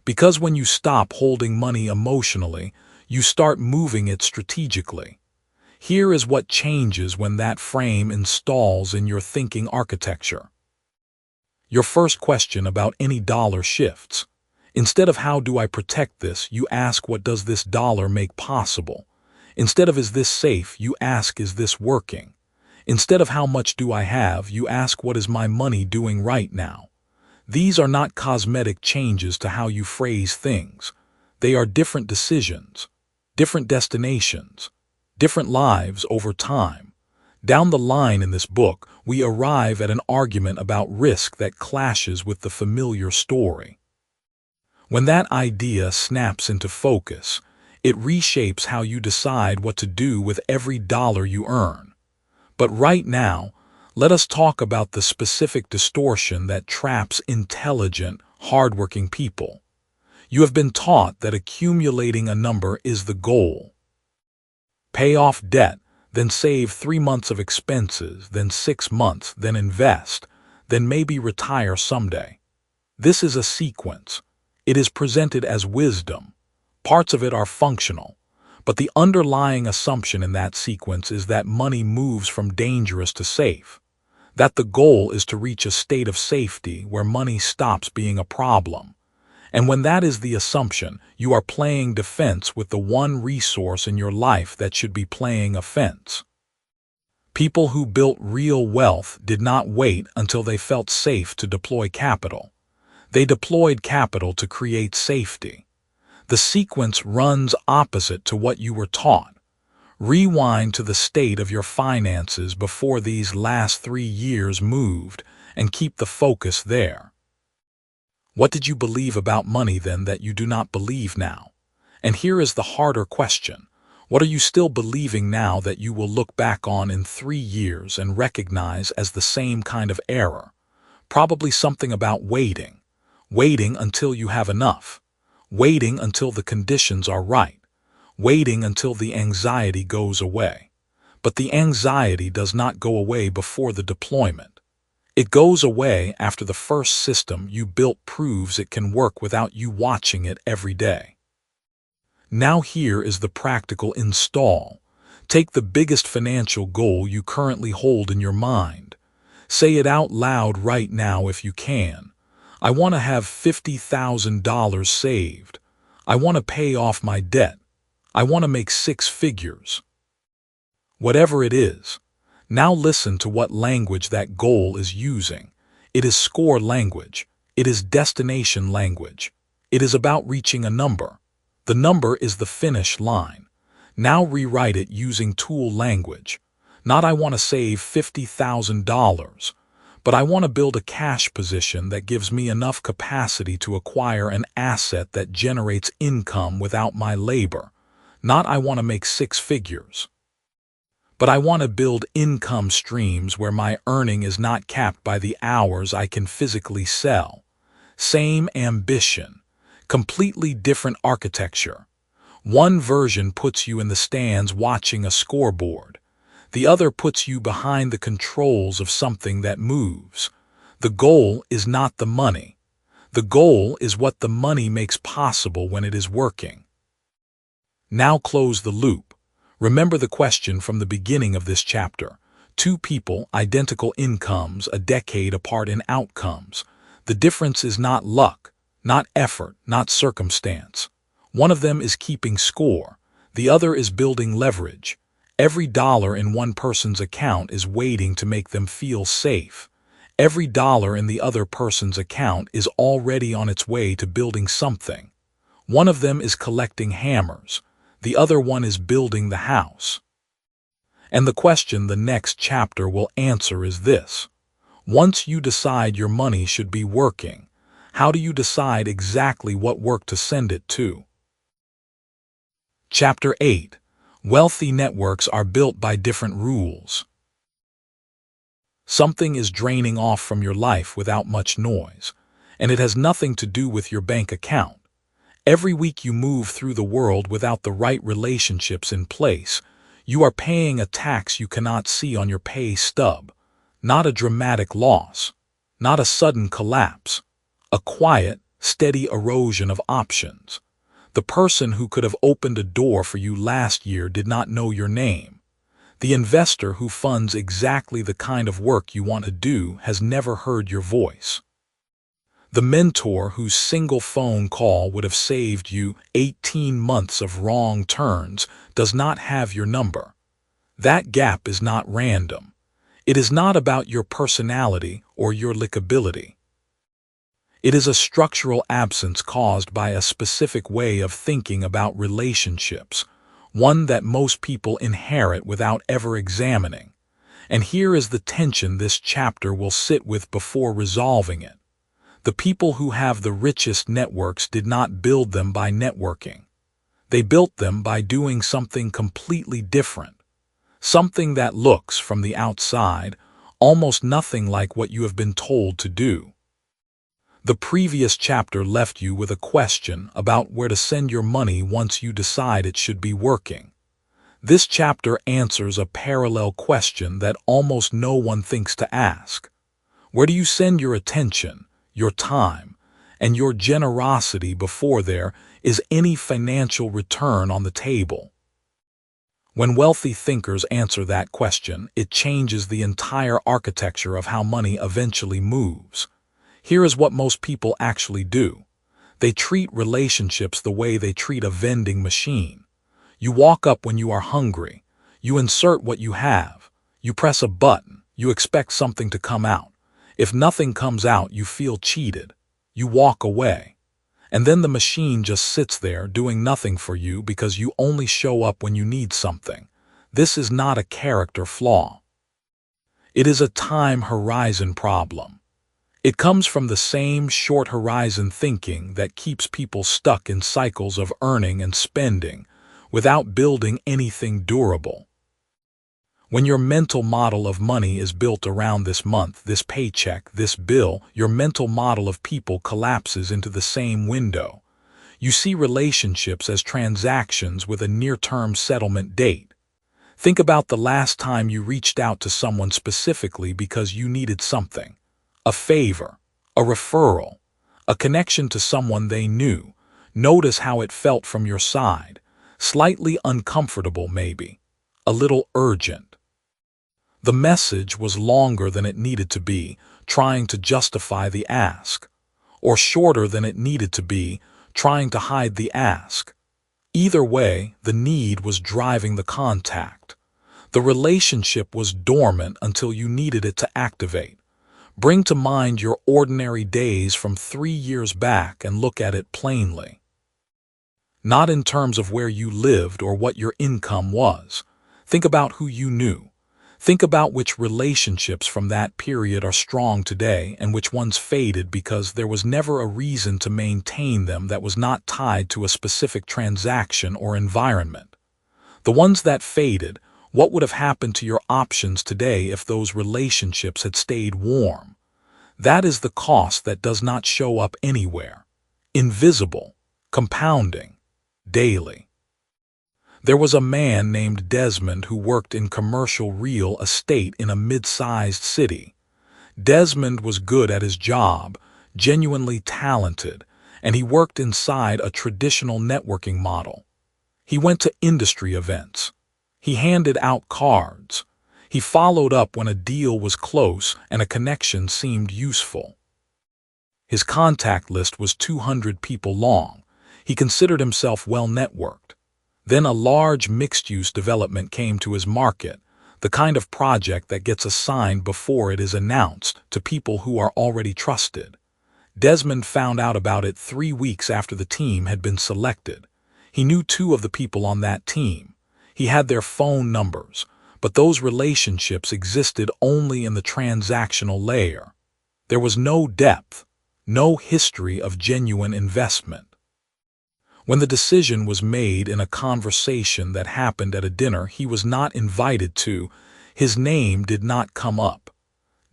Because when you stop holding money emotionally, you start moving it strategically. Here is what changes when that frame installs in your thinking architecture. Your first question about any dollar shifts. Instead of how do I protect this, you ask what does this dollar make possible? Instead of is this safe, you ask is this working? Instead of how much do I have, you ask what is my money doing right now? These are not cosmetic changes to how you phrase things. They are different decisions, different destinations, different lives over time. Down the line in this book, we arrive at an argument about risk that clashes with the familiar story. When that idea snaps into focus, it reshapes how you decide what to do with every dollar you earn. But right now, let us talk about the specific distortion that traps intelligent, hardworking people. You have been taught that accumulating a number is the goal. Pay off debt, then save 3 months of expenses, then 6 months, then invest, then maybe retire someday. This is a sequence. It is presented as wisdom. Parts of it are functional, but the underlying assumption in that sequence is that money moves from dangerous to safe, that the goal is to reach a state of safety where money stops being a problem. And when that is the assumption, you are playing defense with the one resource in your life that should be playing offense. People who built real wealth did not wait until they felt safe to deploy capital. They deployed capital to create safety. The sequence runs opposite to what you were taught. Rewind to the state of your finances before these last 3 years moved and keep the focus there. What did you believe about money then that you do not believe now? And here is the harder question. What are you still believing now that you will look back on in 3 years and recognize as the same kind of error? Probably something about waiting. Waiting until you have enough. Waiting until the conditions are right. Waiting until the anxiety goes away. But the anxiety does not go away before the deployment. It goes away after the first system you built proves it can work without you watching it every day. Now here is the practical install. Take the biggest financial goal you currently hold in your mind. Say it out loud right now if you can. I want to have $50,000 saved. I want to pay off my debt. I want to make 6 figures. Whatever it is. Now listen to what language that goal is using. It is score language. It is destination language. It is about reaching a number. The number is the finish line. Now rewrite it using tool language. Not I want to save $50,000. But I want to build a cash position that gives me enough capacity to acquire an asset that generates income without my labor. Not I want to make 6 figures. But I want to build income streams where my earning is not capped by the hours I can physically sell. Same ambition, completely different architecture. One version puts you in the stands watching a scoreboard. The other puts you behind the controls of something that moves. The goal is not the money. The goal is what the money makes possible when it is working. Now close the loop. Remember the question from the beginning of this chapter. Two people, identical incomes, a decade apart in outcomes. The difference is not luck, not effort, not circumstance. One of them is keeping score. The other is building leverage. Every dollar in one person's account is waiting to make them feel safe. Every dollar in the other person's account is already on its way to building something. One of them is collecting hammers. The other one is building the house. And the question the next chapter will answer is this. Once you decide your money should be working, how do you decide exactly what work to send it to? Chapter 8. Wealthy networks are built by different rules. Something is draining off from your life without much noise, and it has nothing to do with your bank account. Every week you move through the world without the right relationships in place. You are paying a tax you cannot see on your pay stub. Not a dramatic loss, not a sudden collapse, a quiet, steady erosion of options. The person who could have opened a door for you last year did not know your name. The investor who funds exactly the kind of work you want to do has never heard your voice. The mentor whose single phone call would have saved you 18 months of wrong turns does not have your number. That gap is not random. It is not about your personality or your likability. It is a structural absence caused by a specific way of thinking about relationships, one that most people inherit without ever examining. And here is the tension this chapter will sit with before resolving it. The people who have the richest networks did not build them by networking. They built them by doing something completely different. Something that looks, from the outside, almost nothing like what you have been told to do. The previous chapter left you with a question about where to send your money once you decide it should be working. This chapter answers a parallel question that almost no one thinks to ask. Where do you send your attention, your time, and your generosity before there is any financial return on the table? When wealthy thinkers answer that question, it changes the entire architecture of how money eventually moves. Here is what most people actually do. They treat relationships the way they treat a vending machine. You walk up when you are hungry. You insert what you have. You press a button. You expect something to come out. If nothing comes out, you feel cheated. You walk away. And then the machine just sits there doing nothing for you because you only show up when you need something. This is not a character flaw. It is a time horizon problem. It comes from the same short horizon thinking that keeps people stuck in cycles of earning and spending without building anything durable. When your mental model of money is built around this month, this paycheck, this bill, your mental model of people collapses into the same window. You see relationships as transactions with a near-term settlement date. Think about the last time you reached out to someone specifically because you needed something. A favor, a referral, a connection to someone they knew. Notice how it felt from your side. Slightly uncomfortable maybe. A little urgent. The message was longer than it needed to be, trying to justify the ask. Or shorter than it needed to be, trying to hide the ask. Either way, the need was driving the contact. The relationship was dormant until you needed it to activate. Bring to mind your ordinary days from 3 years back and look at it plainly. Not in terms of where you lived or what your income was. Think about who you knew. Think about which relationships from that period are strong today and which ones faded because there was never a reason to maintain them that was not tied to a specific transaction or environment. The ones that faded, what would have happened to your options today if those relationships had stayed warm? That is the cost that does not show up anywhere. Invisible, compounding, daily. There was a man named Desmond who worked in commercial real estate in a mid-sized city. Desmond was good at his job, genuinely talented, and he worked inside a traditional networking model. He went to industry events. He handed out cards. He followed up when a deal was close and a connection seemed useful. His contact list was 200 people long. He considered himself well-networked. Then a large mixed-use development came to his market, the kind of project that gets assigned before it is announced to people who are already trusted. Desmond found out about it 3 weeks after the team had been selected. He knew 2 of the people on that team. He had their phone numbers, but those relationships existed only in the transactional layer. There was no depth, no history of genuine investment. When the decision was made in a conversation that happened at a dinner he was not invited to, his name did not come up.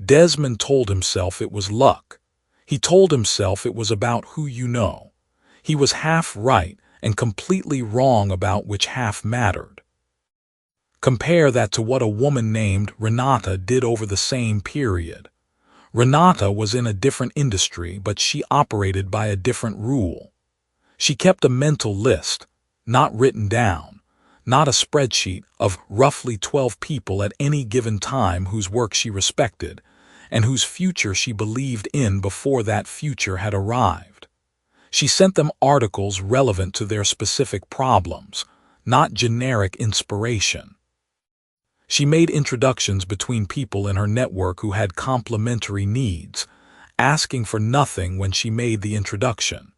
Desmond told himself it was luck. He told himself it was about who you know. He was half right and completely wrong about which half mattered. Compare that to what a woman named Renata did over the same period. Renata was in a different industry, but she operated by a different rule. She kept a mental list, not written down, not a spreadsheet of roughly 12 people at any given time whose work she respected and whose future she believed in before that future had arrived. She sent them articles relevant to their specific problems, not generic inspiration. She made introductions between people in her network who had complementary needs, asking for nothing when she made the introduction.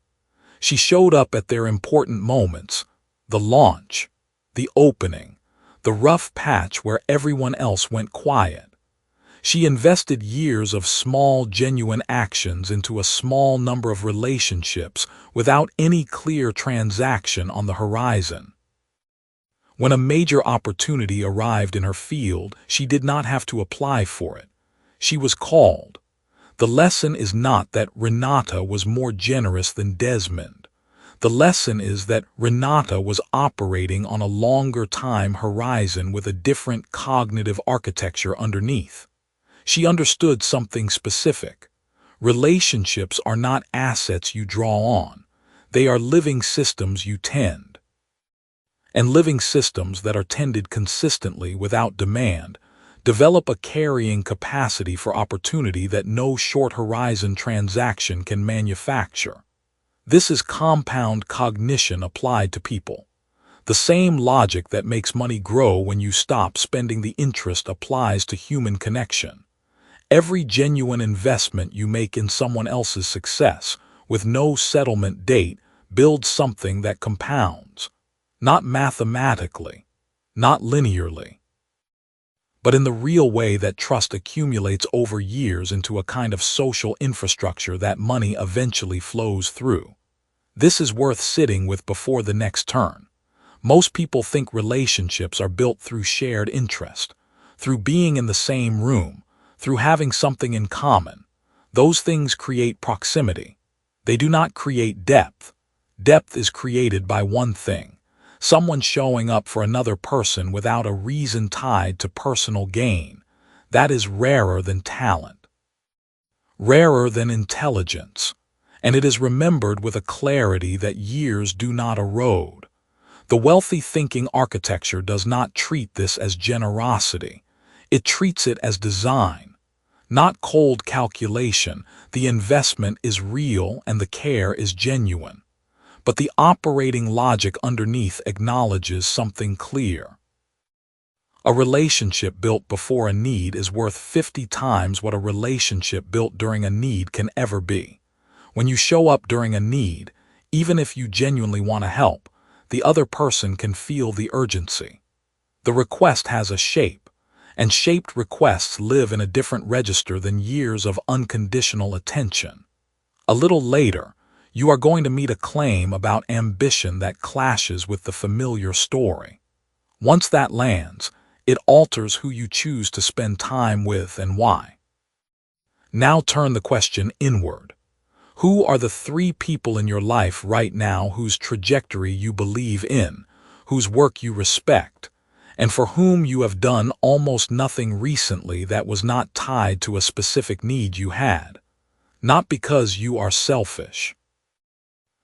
She showed up at their important moments, the launch, the opening, the rough patch where everyone else went quiet. She invested years of small, genuine actions into a small number of relationships without any clear transaction on the horizon. When a major opportunity arrived in her field, she did not have to apply for it. She was called. The lesson is not that Renata was more generous than Desmond. The lesson is that Renata was operating on a longer time horizon with a different cognitive architecture underneath. She understood something specific. Relationships are not assets you draw on. They are living systems you tend. And living systems that are tended consistently without demand develop a carrying capacity for opportunity that no short-horizon transaction can manufacture. This is compound cognition applied to people. The same logic that makes money grow when you stop spending the interest applies to human connection. Every genuine investment you make in someone else's success, with no settlement date, builds something that compounds. Not mathematically, not linearly, but in the real way that trust accumulates over years into a kind of social infrastructure that money eventually flows through. This is worth sitting with before the next turn. Most people think relationships are built through shared interest, through being in the same room, through having something in common. Those things create proximity. They do not create depth. Depth is created by one thing. Someone showing up for another person without a reason tied to personal gain. That is rarer than talent, rarer than intelligence, and it is remembered with a clarity that years do not erode. The wealthy thinking architecture does not treat this as generosity. It treats it as design, not cold calculation. The investment is real and the care is genuine. But the operating logic underneath acknowledges something clear. A relationship built before a need is worth 50 times what a relationship built during a need can ever be. When you show up during a need, even if you genuinely want to help, the other person can feel the urgency. The request has a shape, and shaped requests live in a different register than years of unconditional attention. A little later, you are going to meet a claim about ambition that clashes with the familiar story. Once that lands, it alters who you choose to spend time with and why. Now turn the question inward. Who are the 3 people in your life right now whose trajectory you believe in, whose work you respect, and for whom you have done almost nothing recently that was not tied to a specific need you had, not because you are selfish,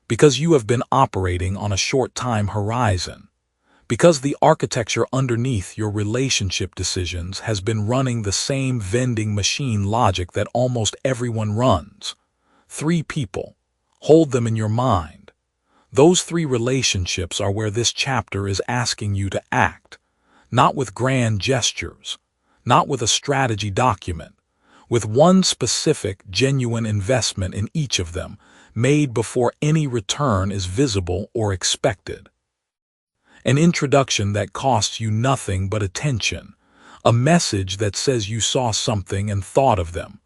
because you have been operating on a short time horizon, because the architecture underneath your relationship decisions has been running the same vending machine logic that almost everyone runs. 3 people. Hold them in your mind. Those 3 relationships are where this chapter is asking you to act, not with grand gestures, not with a strategy document, with one specific, genuine investment in each of them, made before any return is visible or expected. An introduction that costs you nothing but attention, a message that says you saw something and thought of them,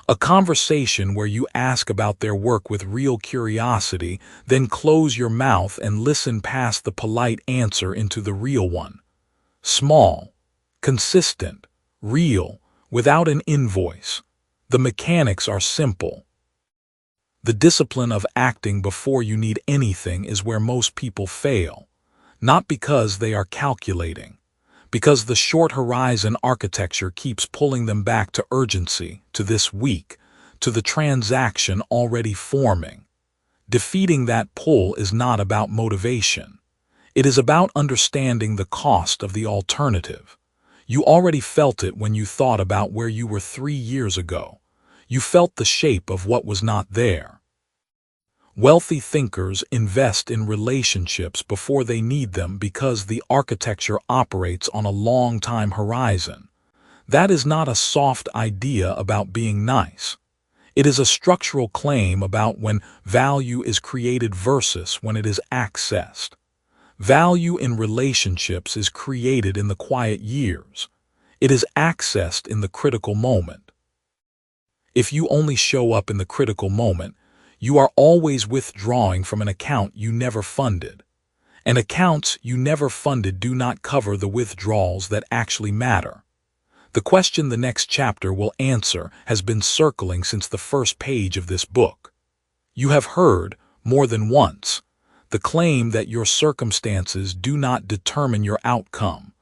a conversation where you ask about their work with real curiosity, then close your mouth and listen past the polite answer into the real one. Small, consistent, real, without an invoice. The mechanics are simple. The discipline of acting before you need anything is where most people fail, not because they are calculating, because the short horizon architecture keeps pulling them back to urgency, to this week, to the transaction already forming. Defeating that pull is not about motivation. It is about understanding the cost of the alternative. You already felt it when you thought about where you were 3 years ago. You felt the shape of what was not there. Wealthy thinkers invest in relationships before they need them because the architecture operates on a long time horizon. That is not a soft idea about being nice. It is a structural claim about when value is created versus when it is accessed. Value in relationships is created in the quiet years. It is accessed in the critical moment. If you only show up in the critical moment, you are always withdrawing from an account you never funded. And accounts you never funded do not cover the withdrawals that actually matter. The question the next chapter will answer has been circling since the first page of this book. You have heard, more than once, the claim that your circumstances do not determine your outcome,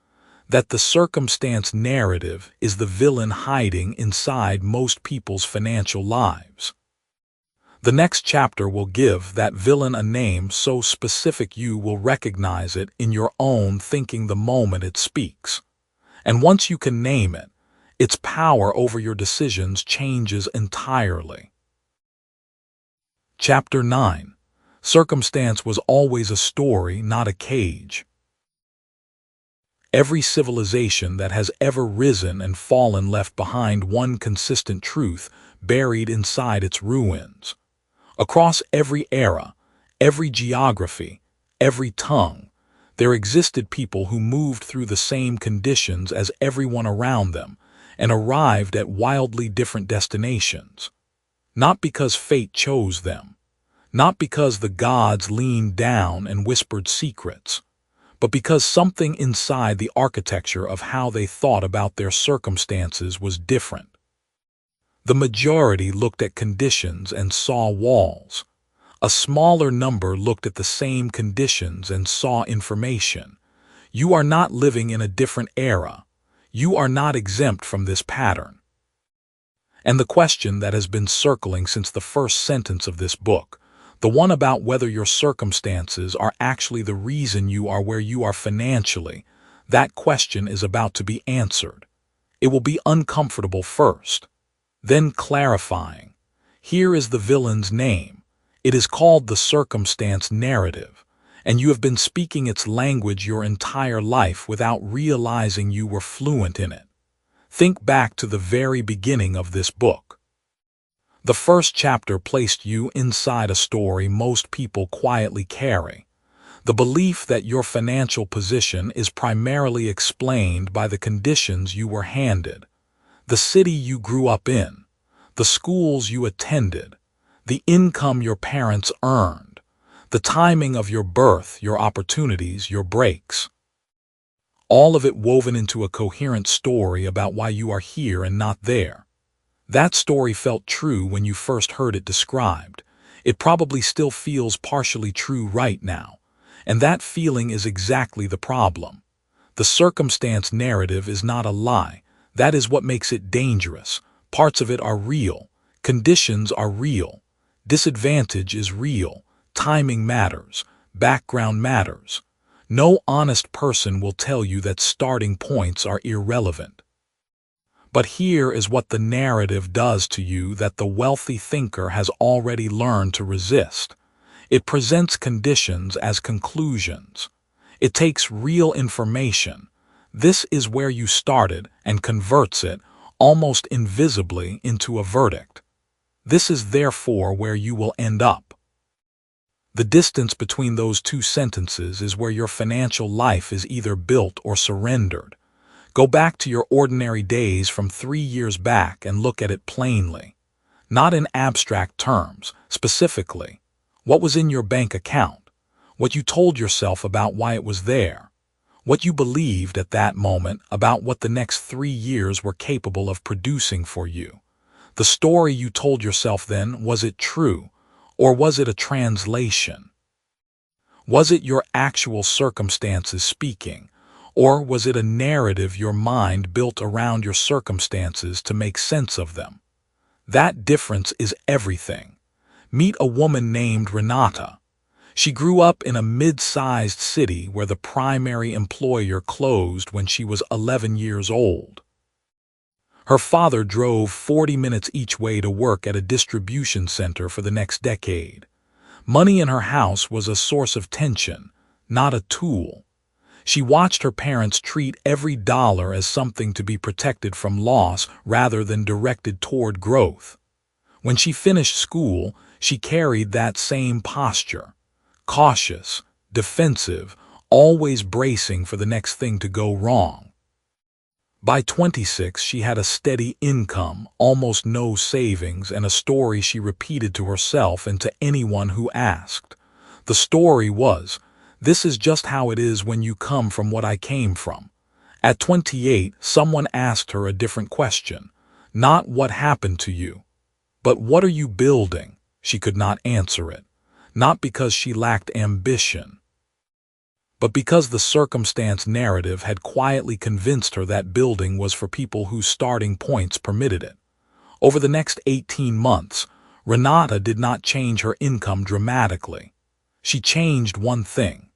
that the circumstance narrative is the villain hiding inside most people's financial lives. The next chapter will give that villain a name so specific you will recognize it in your own thinking the moment it speaks. And once you can name it, its power over your decisions changes entirely. Chapter 9. Circumstance was always a story, not a cage. Every civilization that has ever risen and fallen left behind one consistent truth buried inside its ruins. Across every era, every geography, every tongue, there existed people who moved through the same conditions as everyone around them and arrived at wildly different destinations. Not because fate chose them, not because the gods leaned down and whispered secrets, but because something inside the architecture of how they thought about their circumstances was different. The majority looked at conditions and saw walls. A smaller number looked at the same conditions and saw information. You are not living in a different era. You are not exempt from this pattern. And the question that has been circling since the first sentence of this book, the one about whether your circumstances are actually the reason you are where you are financially, that question is about to be answered. It will be uncomfortable first, then clarifying. Here is the villain's name. It is called the circumstance narrative, and you have been speaking its language your entire life without realizing you were fluent in it. Think back to the very beginning of this book. The first chapter placed you inside a story most people quietly carry. The belief that your financial position is primarily explained by the conditions you were handed, the city you grew up in, the schools you attended, the income your parents earned, the timing of your birth, your opportunities, your breaks. All of it woven into a coherent story about why you are here and not there. That story felt true when you first heard it described. It probably still feels partially true right now, and that feeling is exactly the problem. The circumstance narrative is not a lie. That is what makes it dangerous. Parts of it are real. Conditions are real. Disadvantage is real. Timing matters. Background matters. No honest person will tell you that starting points are irrelevant. But here is what the narrative does to you that the wealthy thinker has already learned to resist. It presents conditions as conclusions. It takes real information. This is where you started and converts it, almost invisibly, into a verdict. This is therefore where you will end up. The distance between those two sentences is where your financial life is either built or surrendered. Go back to your ordinary days from 3 years back and look at it plainly. Not in abstract terms, specifically. What was in your bank account? What you told yourself about why it was there? What you believed at that moment about what the next 3 years were capable of producing for you? The story you told yourself then, was it true? Or was it a translation? Was it your actual circumstances speaking? Or was it a narrative your mind built around your circumstances to make sense of them? That difference is everything. Meet a woman named Renata. She grew up in a mid-sized city where the primary employer closed when she was 11 years old. Her father drove 40 minutes each way to work at a distribution center for the next decade. Money in her house was a source of tension, not a tool. She watched her parents treat every dollar as something to be protected from loss rather than directed toward growth. When she finished school, she carried that same posture. Cautious, defensive, always bracing for the next thing to go wrong. By 26, she had a steady income, almost no savings, and a story she repeated to herself and to anyone who asked. The story was, "This is just how it is when you come from what I came from." At 28, someone asked her a different question. Not what happened to you, but what are you building? She could not answer it. Not because she lacked ambition, but because the circumstance narrative had quietly convinced her that building was for people whose starting points permitted it. Over the next 18 months, Renata did not change her income dramatically. She changed one thing.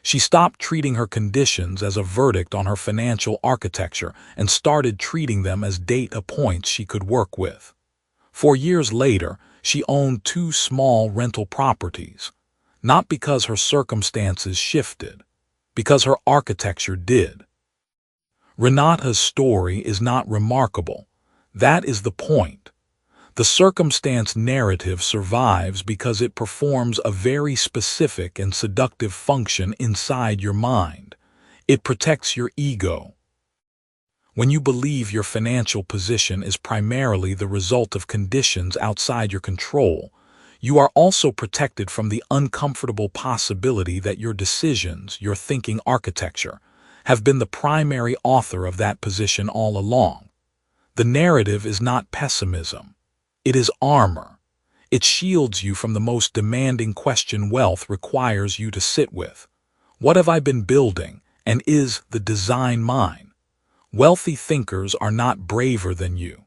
She stopped treating her conditions as a verdict on her financial architecture and started treating them as data points she could work with. 4 years later, she owned 2 small rental properties, not because her circumstances shifted, because her architecture did. Renata's story is not remarkable. That is the point. The circumstance narrative survives because it performs a very specific and seductive function inside your mind. It protects your ego. When you believe your financial position is primarily the result of conditions outside your control, you are also protected from the uncomfortable possibility that your decisions, your thinking architecture, have been the primary author of that position all along. The narrative is not pessimism. It is armor. It shields you from the most demanding question wealth requires you to sit with. What have I been building, and is the design mine? Wealthy thinkers are not braver than you.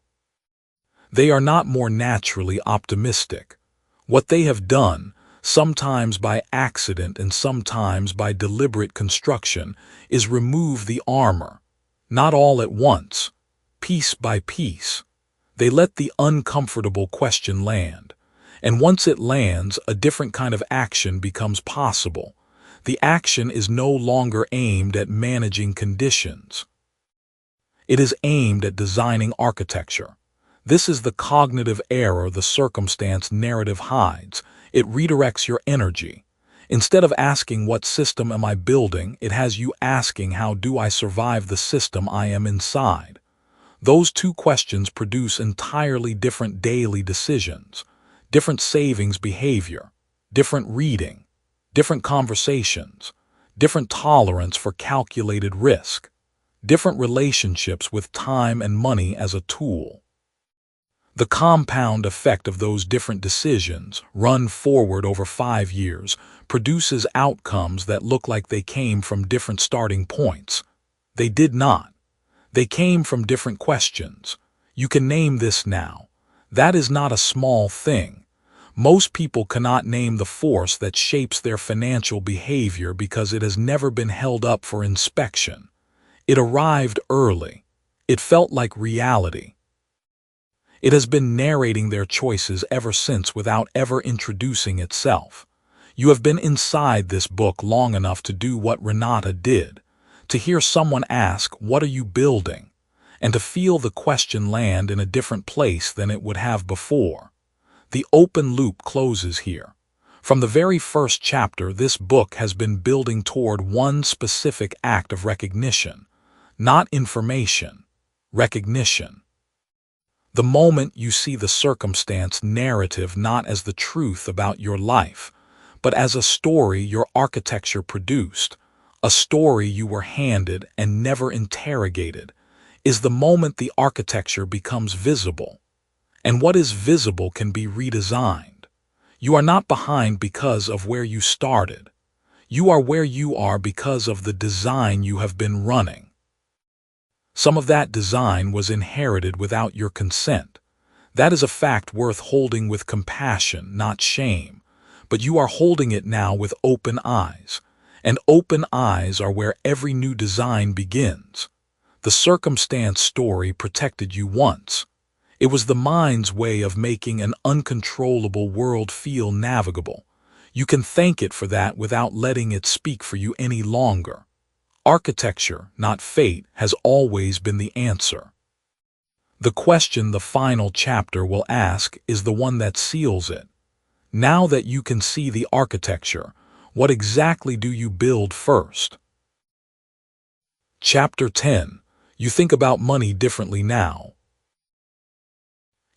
They are not more naturally optimistic. What they have done, sometimes by accident and sometimes by deliberate construction, is remove the armor, not all at once, piece by piece. They let the uncomfortable question land, and once it lands, a different kind of action becomes possible. The action is no longer aimed at managing conditions. It is aimed at designing architecture. This is the cognitive error the circumstance narrative hides. It redirects your energy. Instead of asking what system am I building, it has you asking how do I survive the system I am inside. Those 2 questions produce entirely different daily decisions, different savings behavior, different reading, different conversations, different tolerance for calculated risk, different relationships with time and money as a tool. The compound effect of those different decisions, run forward over 5 years, produces outcomes that look like they came from different starting points, They did not. They came from different questions. You can name this now. That is not a small thing. Most people cannot name the force that shapes their financial behavior because it has never been held up for inspection. It arrived early. It felt like reality. It has been narrating their choices ever since without ever introducing itself. You have been inside this book long enough to do what Renata did, to hear someone ask, "What are you building?" and to feel the question land in a different place than it would have before. The open loop closes here. From the very first chapter, this book has been building toward one specific act of recognition, not information, recognition. The moment you see the circumstance narrative not as the truth about your life, but as a story your architecture produced, a story you were handed and never interrogated, is the moment the architecture becomes visible. And what is visible can be redesigned. You are not behind because of where you started. You are where you are because of the design you have been running. Some of that design was inherited without your consent. That is a fact worth holding with compassion, not shame. But you are holding it now with open eyes. And open eyes are where every new design begins. The circumstance story protected you once. It was the mind's way of making an uncontrollable world feel navigable. You can thank it for that without letting it speak for you any longer. Architecture, not fate, has always been the answer. The question the final chapter will ask is the one that seals it. Now that you can see the architecture, what exactly do you build first? Chapter 10. You think about money differently now.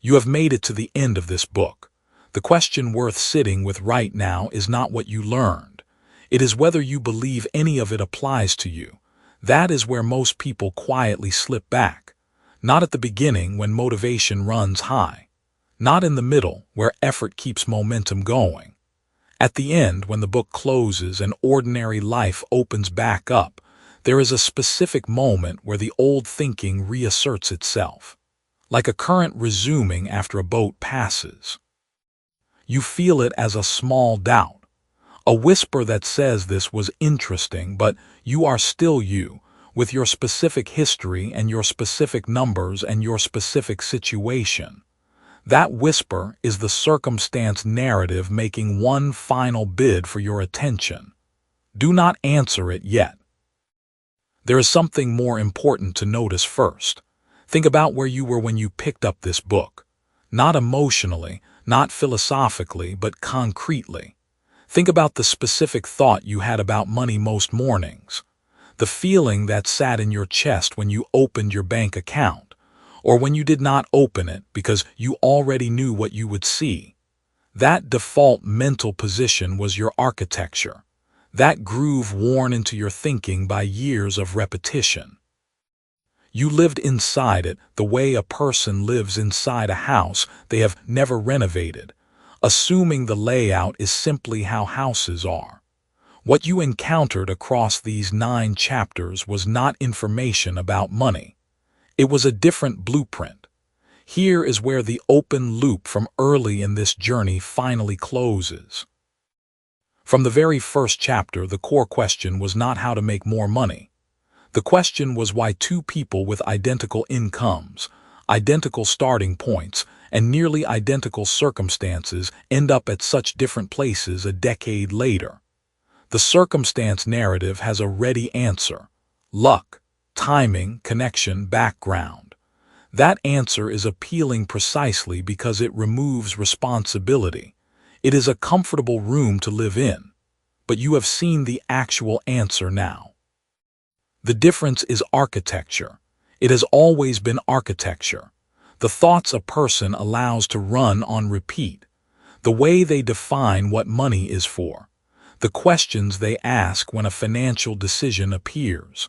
You have made it to the end of this book. The question worth sitting with right now is not what you learned. It is whether you believe any of it applies to you. That is where most people quietly slip back. Not at the beginning when motivation runs high. Not in the middle where effort keeps momentum going. At the end, when the book closes and ordinary life opens back up, there is a specific moment where the old thinking reasserts itself. Like a current resuming after a boat passes. You feel it as a small doubt, a whisper that says this was interesting, but you are still you, with your specific history and your specific numbers and your specific situation. That whisper is the circumstance narrative making one final bid for your attention. Do not answer it yet. There is something more important to notice first. Think about where you were when you picked up this book. Not emotionally, not philosophically, but concretely. Think about the specific thought you had about money most mornings. The feeling that sat in your chest when you opened your bank account, or when you did not open it because you already knew what you would see. That default mental position was your architecture. That groove worn into your thinking by years of repetition. You lived inside it the way a person lives inside a house they have never renovated, assuming the layout is simply how houses are. What you encountered across these 9 chapters was not information about money. It was a different blueprint. Here is where the open loop from early in this journey finally closes. From the very first chapter, the core question was not how to make more money. The question was why 2 people with identical incomes, identical starting points, and nearly identical circumstances end up at such different places a decade later. The circumstance narrative has a ready answer: luck, timing, connection, background. That answer is appealing precisely because it removes responsibility. It is a comfortable room to live in, but you have seen the actual answer now. The difference is architecture. It has always been architecture. The thoughts a person allows to run on repeat. The way they define what money is for. The questions they ask when a financial decision appears.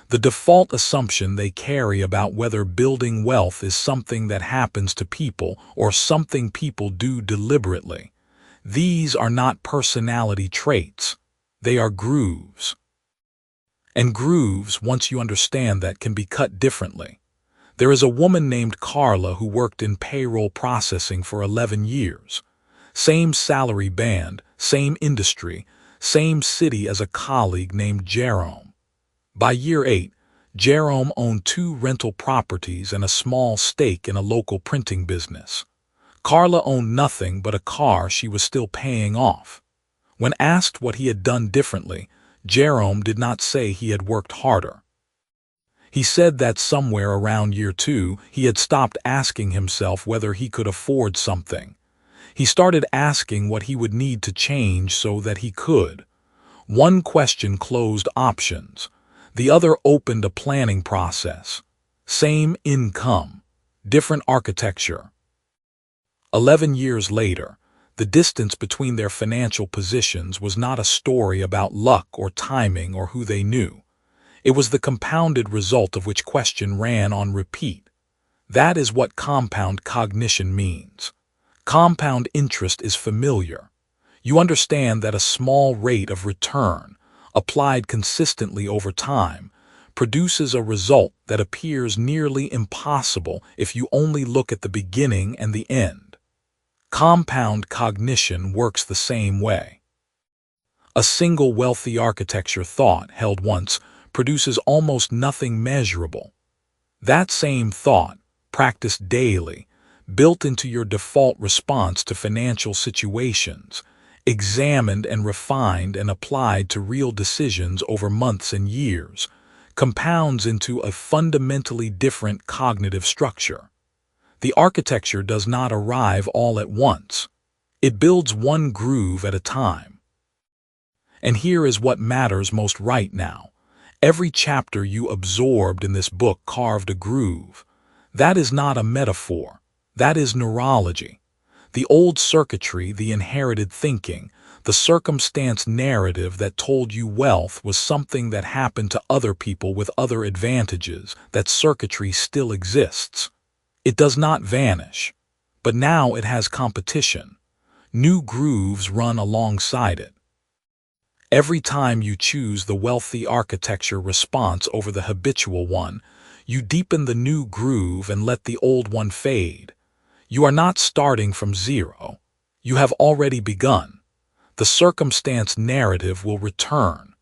The default assumption they carry about whether building wealth is something that happens to people or something people do deliberately. These are not personality traits. They are grooves. And grooves, once you understand that, can be cut differently. There is a woman named Carla who worked in payroll processing for 11 years. Same salary band, same industry, same city as a colleague named Jerome. By year 8, Jerome owned 2 rental properties and a small stake in a local printing business. Carla owned nothing but a car she was still paying off. When asked what he had done differently, Jerome did not say he had worked harder. He said that somewhere around year 2, he had stopped asking himself whether he could afford something. He started asking what he would need to change so that he could. One question closed options. The other opened a planning process. Same income, different architecture. 11 years later, the distance between their financial positions was not a story about luck or timing or who they knew. It was the compounded result of which question ran on repeat. That is what compound cognition means. Compound interest is familiar. You understand that a small rate of return, applied consistently over time, produces a result that appears nearly impossible if you only look at the beginning and the end. Compound cognition works the same way. A single wealthy architecture thought held once produces almost nothing measurable. That same thought, practiced daily, built into your default response to financial situations, examined and refined and applied to real decisions over months and years, compounds into a fundamentally different cognitive structure. The architecture does not arrive all at once. It builds one groove at a time. And here is what matters most right now. Every chapter you absorbed in this book carved a groove. That is not a metaphor. That is neurology. The old circuitry, the inherited thinking, the circumstance narrative that told you wealth was something that happened to other people with other advantages, that circuitry still exists. It does not vanish, but now it has competition. New grooves run alongside it. Every time you choose the wealthy architecture response over the habitual one, you deepen the new groove and let the old one fade. You are not starting from zero. You have already begun. The circumstance narrative will return.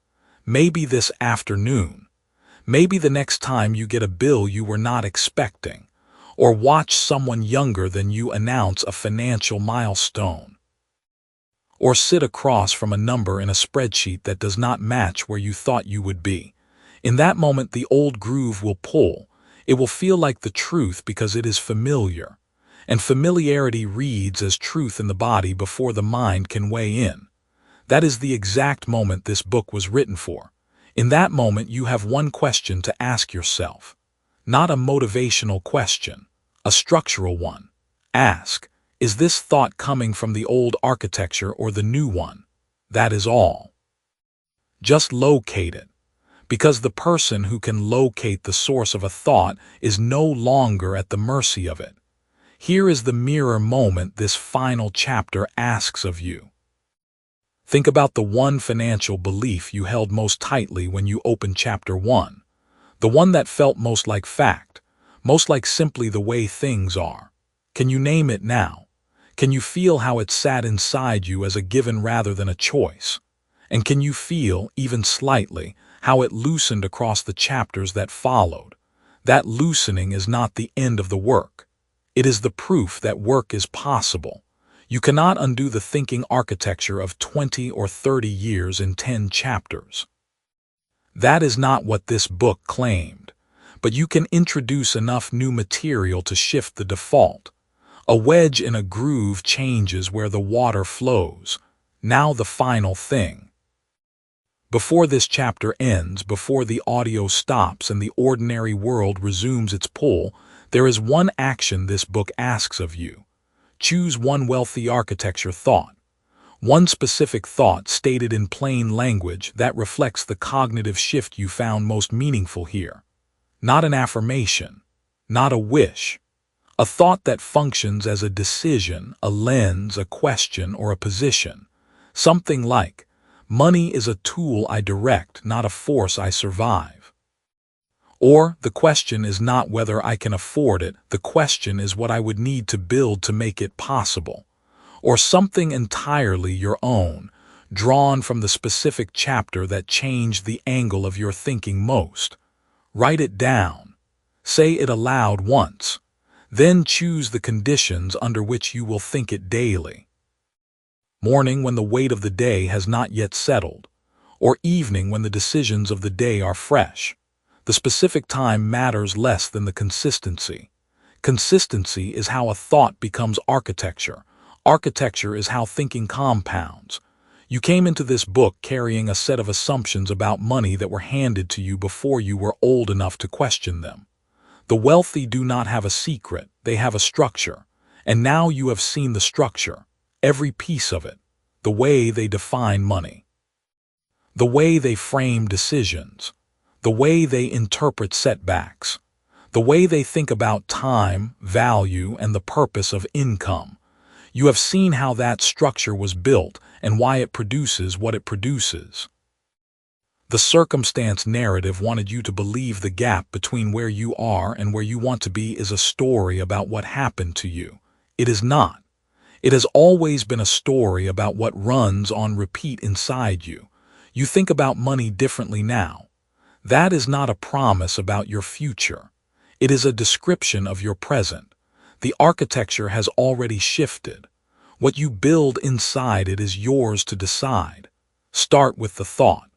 Maybe this afternoon. Maybe the next time you get a bill you were not expecting, or watch someone younger than you announce a financial milestone, or sit across from a number in a spreadsheet that does not match where you thought you would be. In that moment, the old groove will pull. It will feel like the truth because it is familiar. And familiarity reads as truth in the body before the mind can weigh in. That is the exact moment this book was written for. In that moment, you have one question to ask yourself. Not a motivational question, a structural one. Ask, is this thought coming from the old architecture or the new one? That is all. Just locate it. Because the person who can locate the source of a thought is no longer at the mercy of it. Here is the mirror moment this final chapter asks of you. Think about the one financial belief you held most tightly when you opened chapter 1. The one that felt most like fact, most like simply the way things are. Can you name it now? Can you feel how it sat inside you as a given rather than a choice? And can you feel, even slightly, how it loosened across the chapters that followed? That loosening is not the end of the work. It is the proof that work is possible. You cannot undo the thinking architecture of 20 or 30 years in 10 chapters. That is not what this book claimed. But you can introduce enough new material to shift the default. A wedge in a groove changes where the water flows. Now the final thing. Before this chapter ends, before the audio stops and the ordinary world resumes its pull, there is one action this book asks of you. Choose one wealthy architecture thought. One specific thought stated in plain language that reflects the cognitive shift you found most meaningful here. Not an affirmation, not a wish. A thought that functions as a decision, a lens, a question, or a position. Something like, Money is a tool I direct, not a force I survive. Or, the question is not whether I can afford it, the question is what I would need to build to make it possible. Or something entirely your own, drawn from the specific chapter that changed the angle of your thinking most. Write it down. Say it aloud once. Then choose the conditions under which you will think it daily. Morning when the weight of the day has not yet settled, or evening when the decisions of the day are fresh. The specific time matters less than the consistency. Consistency is how a thought becomes architecture. Architecture is how thinking compounds. You came into this book carrying a set of assumptions about money that were handed to you before you were old enough to question them. The wealthy do not have a secret, they have a structure. And now you have seen the structure, every piece of it, the way they define money, the way they frame decisions, the way they interpret setbacks, the way they think about time, value, and the purpose of income. You have seen how that structure was built and why it produces what it produces. The circumstance narrative wanted you to believe the gap between where you are and where you want to be is a story about what happened to you. It is not. It has always been a story about what runs on repeat inside you. You think about money differently now. That is not a promise about your future. It is a description of your present. The architecture has already shifted. What you build inside it is yours to decide. Start with the thought.